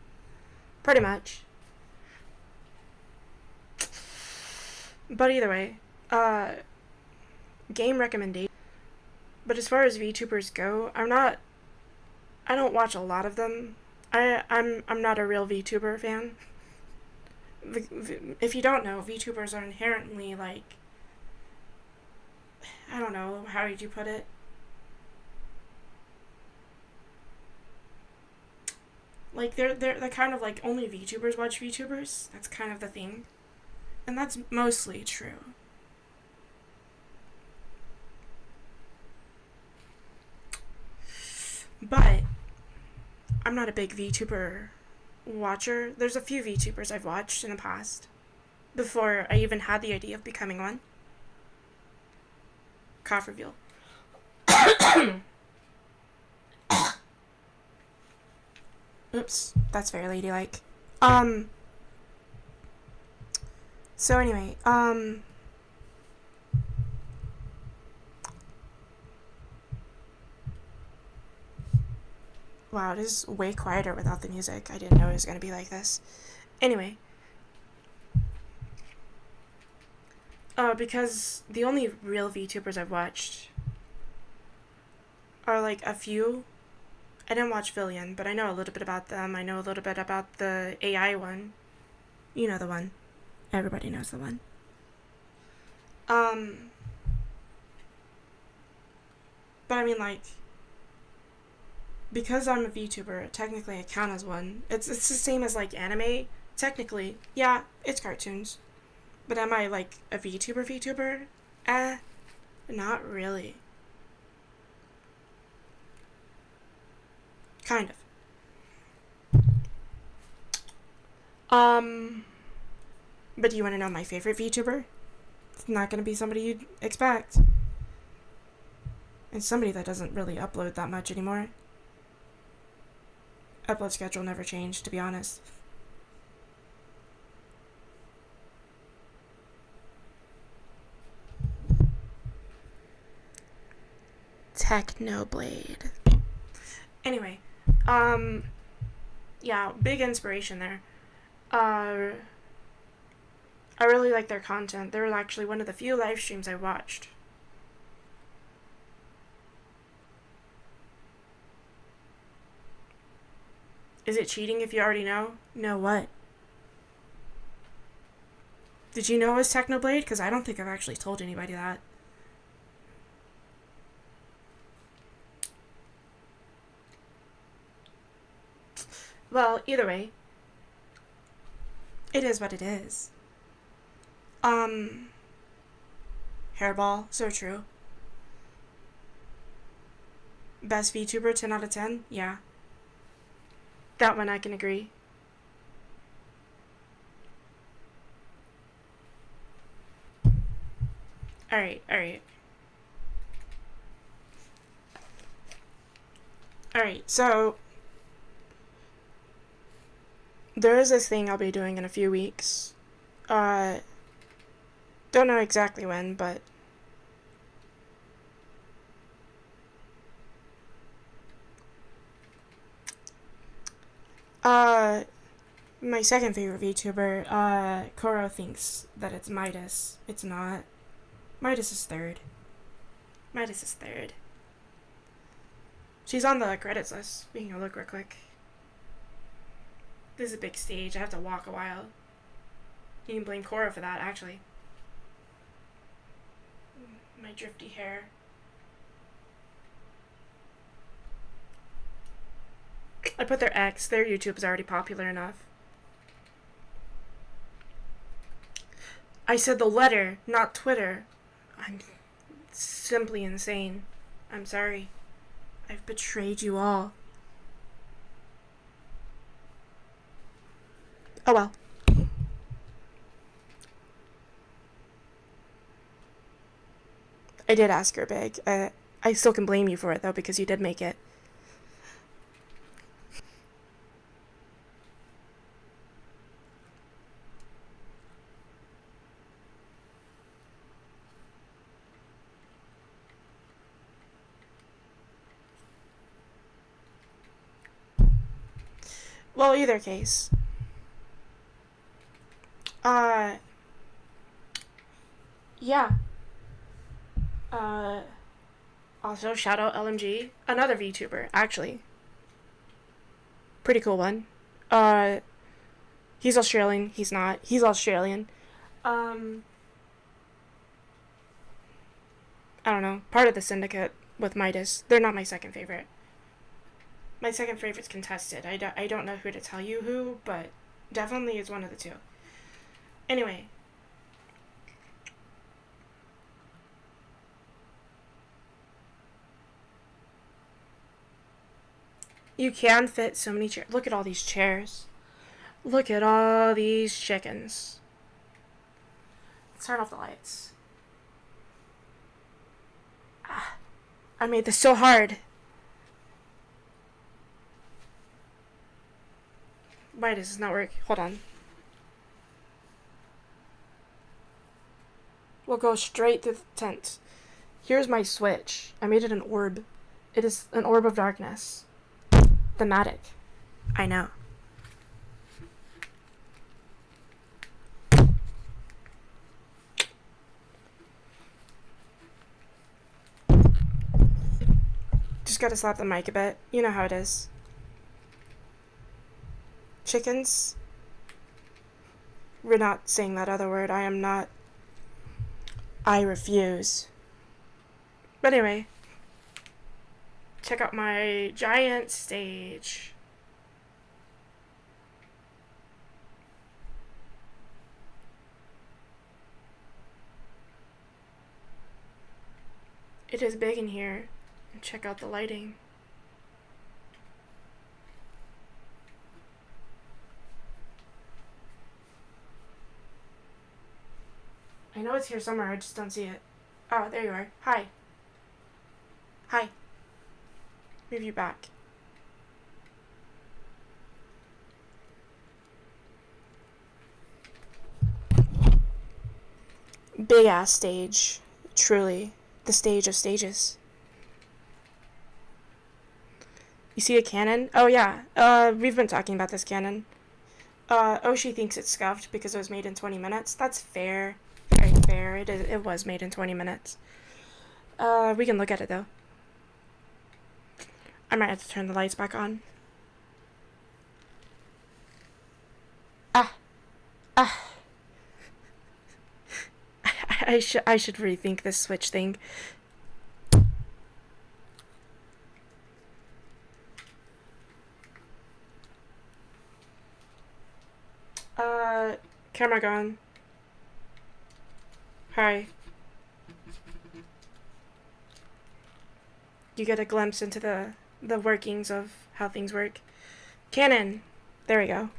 Pretty much. But either way, game recommendation. But as far as VTubers go, I don't watch a lot of them. I'm not a real VTuber fan. If you don't know, VTubers are inherently, like, I don't know, how did you put it? Like, they're kind of like, only VTubers watch VTubers. That's kind of the thing. And that's mostly true. But I'm not a big VTuber watcher. There's a few VTubers I've watched in the past before I even had the idea of becoming one. Cough reveal. Oops, that's very ladylike. Um, so anyway, wow, it is way quieter without the music. I didn't know it was going to be like this. Anyway, because the only real VTubers I've watched are like a few. I didn't watch Villian, but I know a little bit about them. I know a little bit about the AI one. You know the one. Everybody knows the one. But I mean, like, because I'm a VTuber, technically I count as one. It's the same as like anime. Technically, yeah, it's cartoons. But am I like a VTuber? Not really. Kind of. But do you want to know my favorite VTuber? It's not going to be somebody you'd expect. It's somebody that doesn't really upload that much anymore. Upload schedule never changed, to be honest. Technoblade. Anyway, yeah, big inspiration there. I really like their content. They were actually one of the few live streams I watched. Is it cheating if you already know? Know what? Did you know it was Technoblade? Because I don't think I've actually told anybody that. Well, either way, it is what it is. Hairball, so true. Best VTuber, 10 out of 10? Yeah. That one I can agree. Alright. Alright, so there is this thing I'll be doing in a few weeks. Don't know exactly when, but my second favorite VTuber, Koro thinks that it's Midas. It's not. Midas is third. She's on the credits list. We can go look real quick. This is a big stage. I have to walk a while. You can blame Koro for that, actually. My drifty hair. I put their X. Their YouTube is already popular enough. I said the letter, not Twitter. I'm simply insane. I'm sorry. I've betrayed you all. Oh well. I did ask her big. I still can blame you for it, though, because you did make it. Well, either case. Yeah. Also, shout out LMG. Another VTuber, actually. Pretty cool one. He's Australian. He's not. He's Australian. I don't know. Part of the syndicate with Midas. They're not my second favorite. My second favorite's contested. I don't know who to tell you who, but definitely is one of the two. Anyway. You can fit so many chairs. Look at all these chairs. Look at all these chickens. Let's turn off the lights. I made this so hard. Why does this not work? Hold on. We'll go straight to the tent. Here's my switch. I made it an orb. It is an orb of darkness. Thematic. I know. Just gotta slap the mic a bit. You know how it is. Chickens? We're not saying that other word. I am not. I refuse. But anyway. Check out my giant stage. It is big in here. And check out the lighting. I know it's here somewhere, I just don't see it. Oh, there you are. Hi. Hi. Move you back. Big ass stage. Truly. The stage of stages. You see a cannon? Oh yeah. We've been talking about this cannon. Oshi thinks it's scuffed because it was made in 20 minutes. That's fair. Very fair. It was made in 20 minutes. We can look at it though. I might have to turn the lights back on. I should rethink this switch thing. Camera gone. Hi. You get a glimpse into the workings of how things work. Cannon. There we go.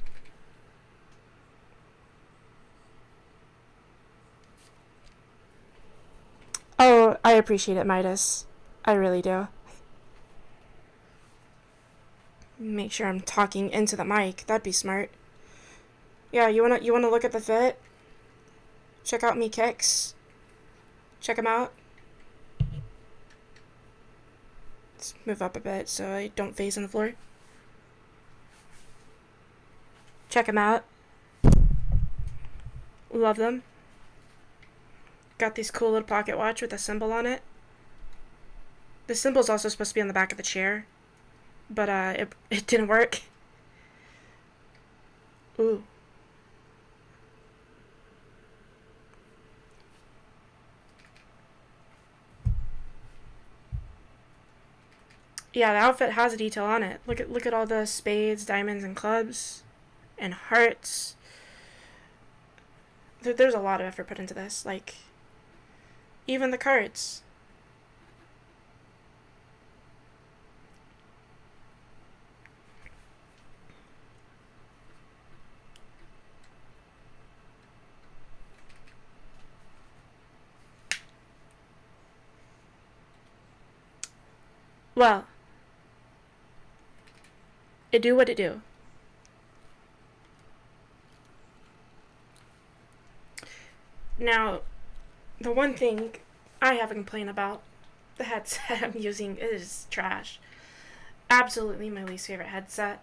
Oh, I appreciate it, Midas. I really do. Make sure I'm talking into the mic. That'd be smart. Yeah, you wanna look at the fit? Check out me kicks. Check them out. Let's move up a bit so I don't face on the floor. Check them out. Love them. Got this cool little pocket watch with a symbol on it. The symbol's also supposed to be on the back of the chair, but it didn't work. Ooh. Yeah, the outfit has a detail on it. Look at all the spades, diamonds, and clubs, and hearts. There's a lot of effort put into this. Like, even the cards. Well, it do what it do. Now, the one thing I have a complaint about, the headset I'm using is trash. Absolutely my least favorite headset.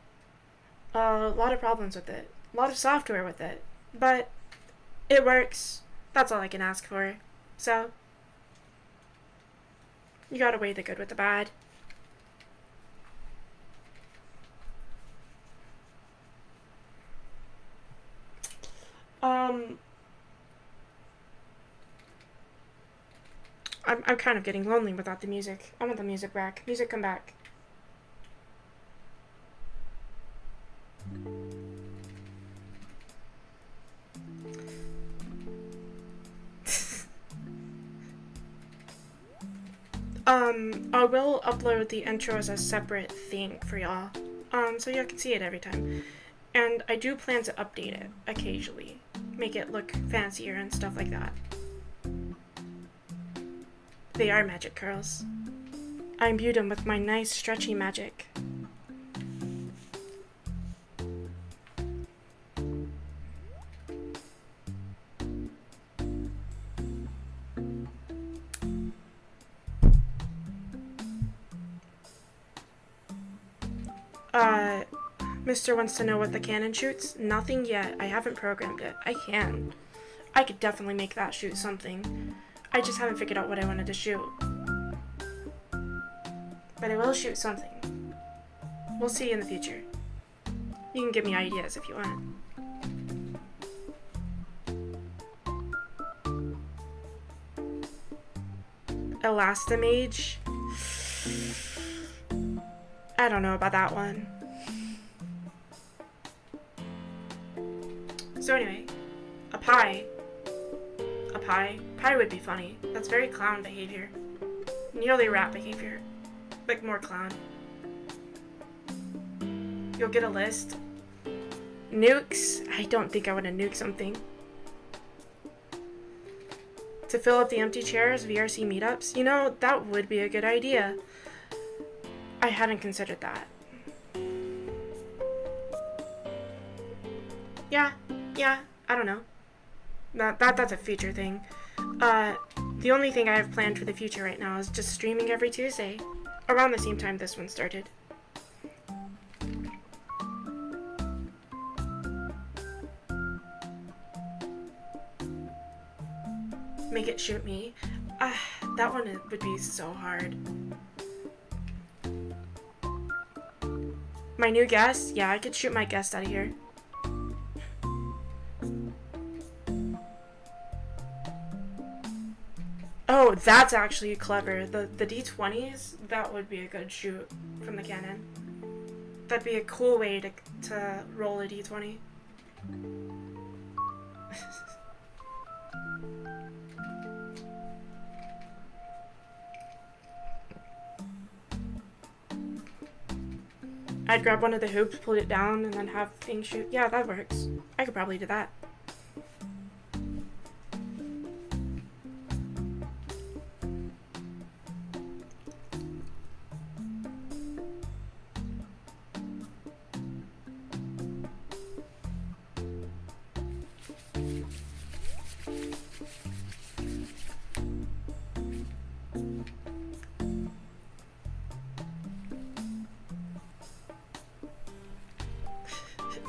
A lot of problems with it. A lot of software with it. But it works. That's all I can ask for. So, you gotta weigh the good with the bad. I'm kind of getting lonely without the music. I want the music back. Music, come back. I will upload the intro as a separate thing for y'all. So y'all can see it every time. And I do plan to update it occasionally. Make it look fancier and stuff like that. They are magic curls. I imbued them with my nice stretchy magic. Uh, Mr. wants to know what the cannon shoots. Nothing yet. I haven't programmed it. I can. I could definitely make that shoot something. I just haven't figured out what I wanted to shoot. But it will shoot something. We'll see in the future. You can give me ideas if you want. Elastomage? I don't know about that one. So anyway, a pie. A pie? Pie would be funny. That's very clown behavior. Nearly rat behavior. Like more clown. You'll get a list. Nukes? I don't think I want to nuke something. To fill up the empty chairs, VRC meetups? You know, that would be a good idea. I hadn't considered that. Yeah, I don't know. That's a future thing. The only thing I have planned for the future right now is just streaming every Tuesday. Around the same time this one started. Make it shoot me. That one would be so hard. My new guest? Yeah, I could shoot my guest out of here. Oh, that's actually clever. The D20s, that would be a good shoot from the cannon. That'd be a cool way to roll a D20. I'd grab one of the hoops, pull it down, and then have things shoot. Yeah, that works. I could probably do that.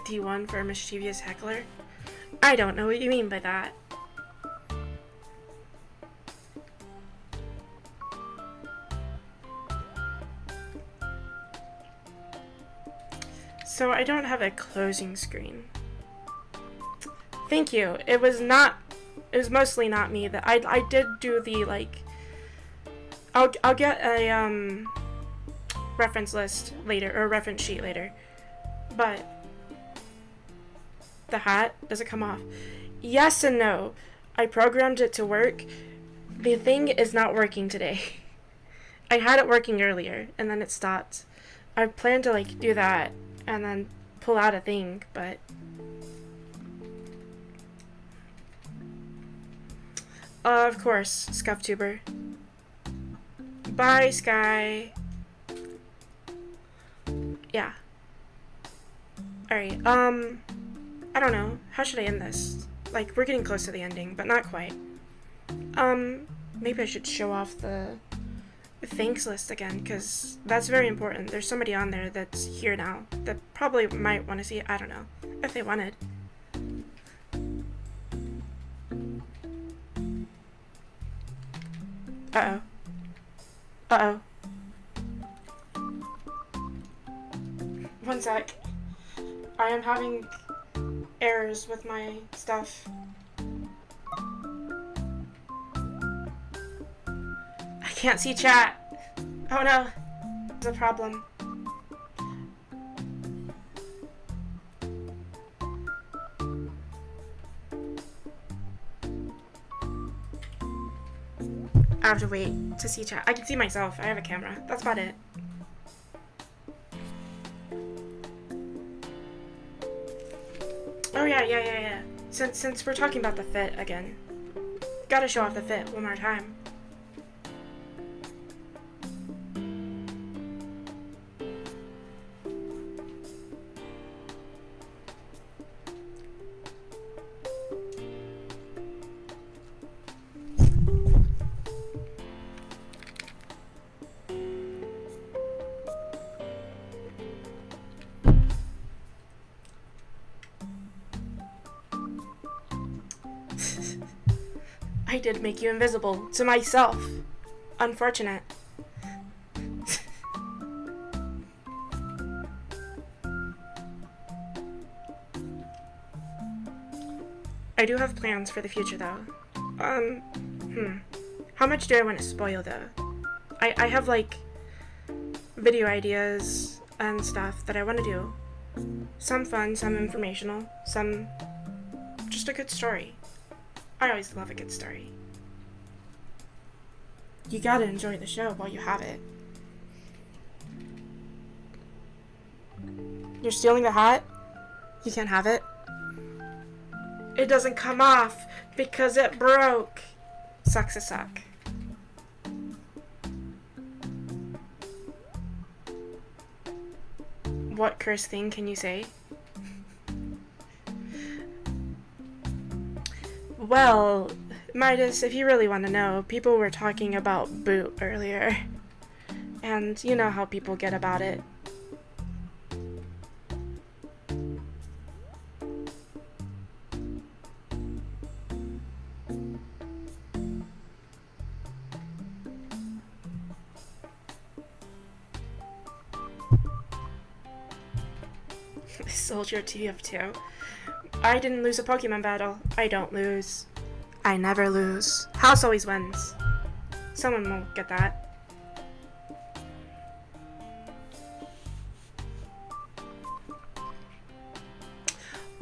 D1 for a mischievous heckler? I don't know what you mean by that. So I don't have a closing screen. Thank you. It was mostly not me. That I did do the like I'll get a reference list later, or reference sheet later. But the hat, does it come off? Yes and no. I programmed it to work. The thing is not working today. I had it working earlier and then it stopped. I planned to like do that and then pull out a thing, but of course, ScuffTuber. Bye, Sky. Yeah. Alright, I don't know. How should I end this? Like, we're getting close to the ending, but not quite. Maybe I should show off the thanks list again, because that's very important. There's somebody on there that's here now that probably might want to see it. I don't know. If they wanted. Uh-oh. Uh-oh. One sec. I am having errors with my stuff. I can't see chat. Oh no. There's a problem. I have to wait to see chat. I can see myself. I have a camera. That's about it. Oh yeah. Since we're talking about the fit again, gotta show off the fit one more time. I did make you invisible to myself. Unfortunate. I do have plans for the future, though. How much do I want to spoil, though? I have, like, video ideas and stuff that I want to do. Some fun, some informational, some just a good story. I always love a good story. You gotta enjoy the show while you have it. You're stealing the hat? You can't have it. It doesn't come off because it broke. Sucks a suck. What cursed thing can you say? Well, Midas, if you really want to know, people were talking about boot earlier. And you know how people get about it. Soldier TF2. I didn't lose a Pokemon battle. I don't lose. I never lose. House always wins. Someone will get that.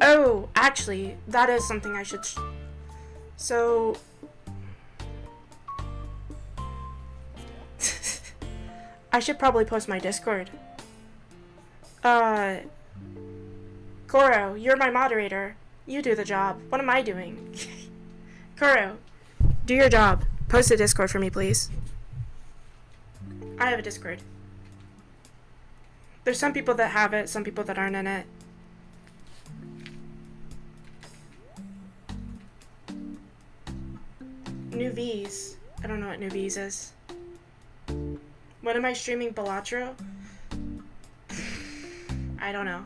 Oh, actually, that is something I should... So... I should probably post my Discord. Koro, you're my moderator. You do the job. What am I doing? Koro, do your job. Post a Discord for me, please. I have a Discord. There's some people that have it, some people that aren't in it. New V's. I don't know what New V's is. When am I streaming Balatro? I don't know.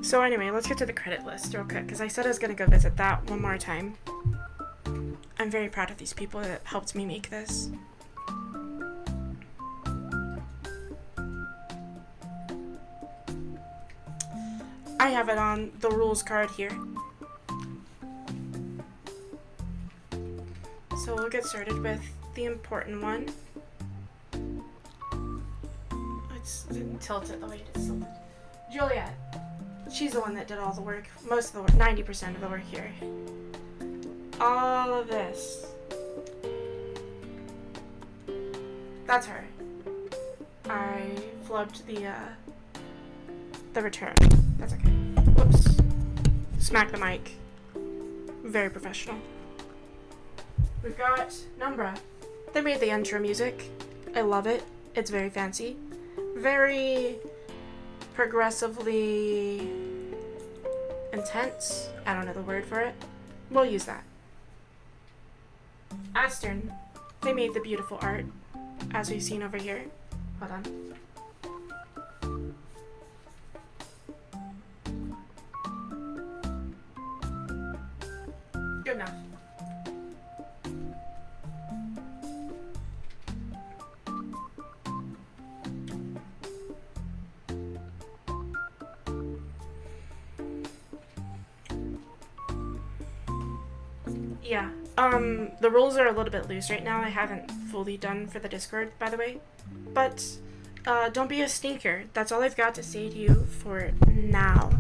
So anyway, let's get to the credit list real quick, because I said I was going to go visit that one more time. I'm very proud of these people that helped me make this. I have it on the rules card here. So we'll get started with the important one. Let's tilt it the way it's tilted. Juliet. She's the one that did all the work. Most of the work, 90% of the work here. All of this. That's her. I flubbed the return. That's okay. Whoops. Smack the mic. Very professional. We've got Numbra. They made the intro music. I love it. It's very fancy. Very progressively intense. I don't know the word for it. We'll use that. Astern. They made the beautiful art, as we've seen over here. Hold on. Good enough. Yeah, the rules are a little bit loose right now. I haven't fully done for the Discord, by the way. But, don't be a stinker. That's all I've got to say to you for now.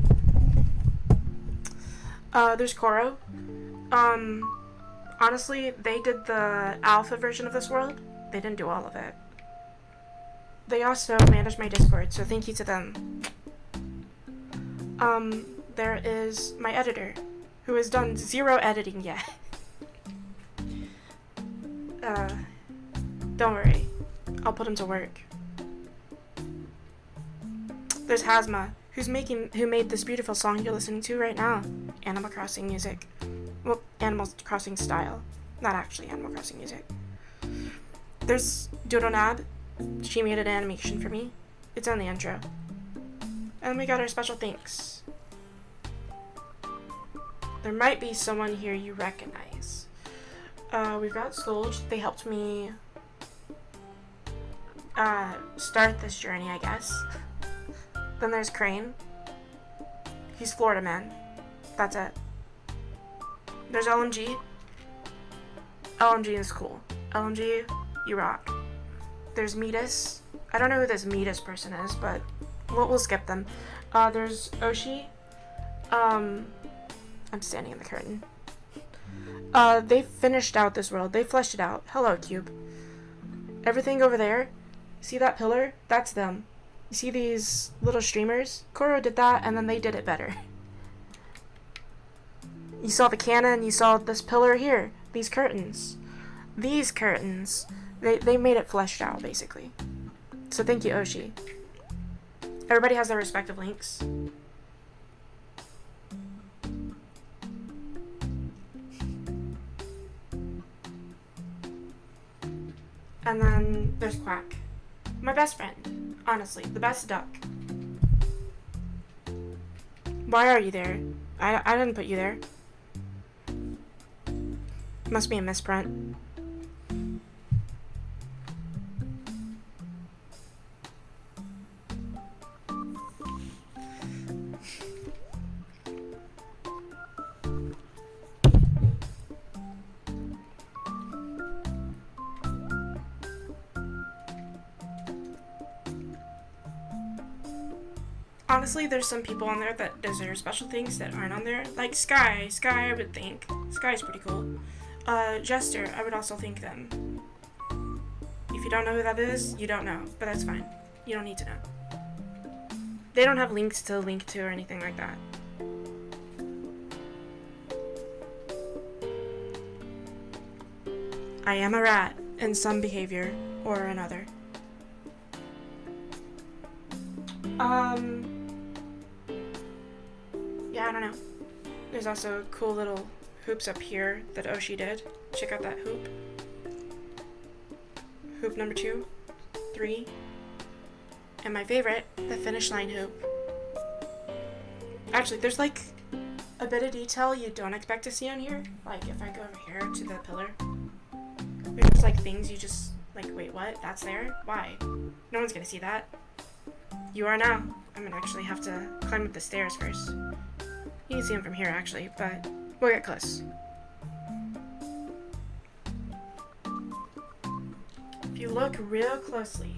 There's Koro. Honestly, they did the alpha version of this world. They didn't do all of it. They also manage my Discord, so thank you to them. There is my editor, who has done 0 editing yet. Don't worry. I'll put him to work. There's Hazma, who made this beautiful song you're listening to right now. Animal Crossing music. Well, Animal Crossing style. Not actually Animal Crossing music. There's Doodonab. She made an animation for me. It's on the intro. And we got our special thanks. There might be someone here you recognize. We've got Scourge. They helped me start this journey, I guess. Then there's Crane. He's Florida man. That's it. There's LMG. LMG is cool. LMG, you rock. There's Metis. I don't know who this Metis person is, but we'll skip them. There's Oshi. I'm standing in the curtain. They finished out this world. They fleshed it out. Hello, Cube. Everything over there, see that pillar? That's them. You see these little streamers? Koro did that, and then they did it better. You saw the cannon, you saw this pillar here. These curtains. These curtains. They made it fleshed out, basically. So thank you, Oshi. Everybody has their respective links. And then there's Quack. My best friend. Honestly, the best duck. Why are you there? I didn't put you there. Must be a misprint. Honestly, there's some people on there that deserve special things that aren't on there. Like Sky. Sky, I would think. Sky's pretty cool. Jester, I would also think them. If you don't know who that is, you don't know. But that's fine. You don't need to know. They don't have links to link to or anything like that. I am a rat in some behavior or another. Yeah, I don't know. There's also cool little hoops up here that Oshi did. Check out that hoop. Hoop number 2, 3, and my favorite, the finish line hoop. Actually, there's like a bit of detail you don't expect to see on here. Like if I go over here to the pillar, there's like things you just like, wait, what? That's there? Why? No one's gonna see that. You are now. I'm gonna actually have to climb up the stairs first. You can see them from here actually, but we'll get close. If you look real closely,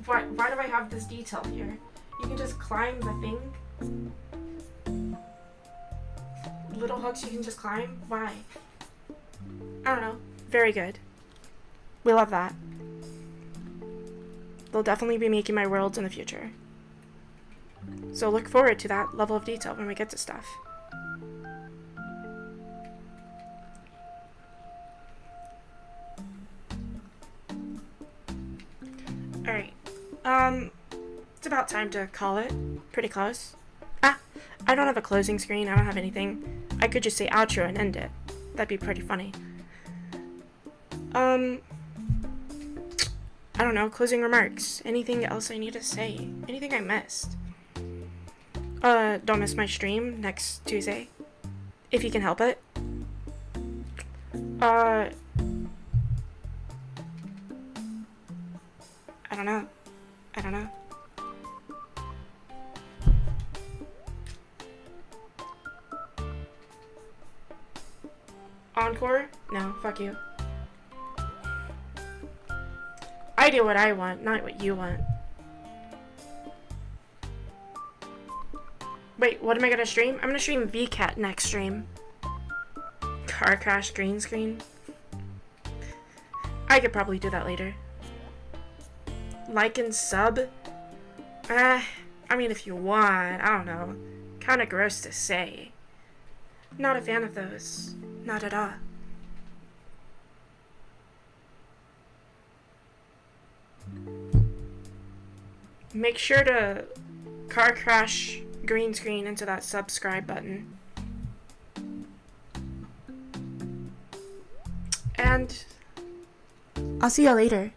why do I have this detail here? You can just climb the thing. Little hooks you can just climb. Why? I don't know. Very good. We love that. They'll definitely be making my worlds in the future. So look forward to that level of detail when we get to stuff. Alright. It's about time to call it. Pretty close. I don't have a closing screen. I don't have anything. I could just say outro and end it. That'd be pretty funny. I don't know, closing remarks. Anything else I need to say? Anything I missed? Don't miss my stream next Tuesday. If you can help it. I don't know. Encore? No, fuck you. I do what I want, not what you want. Wait, what am I gonna stream? I'm gonna stream VCat next stream. Car crash green screen. I could probably do that later. Like and sub? I mean, if you want, I don't know. Kinda gross to say. Not a fan of those. Not at all. make sure to car crash green screen into that subscribe button. And I'll see you later.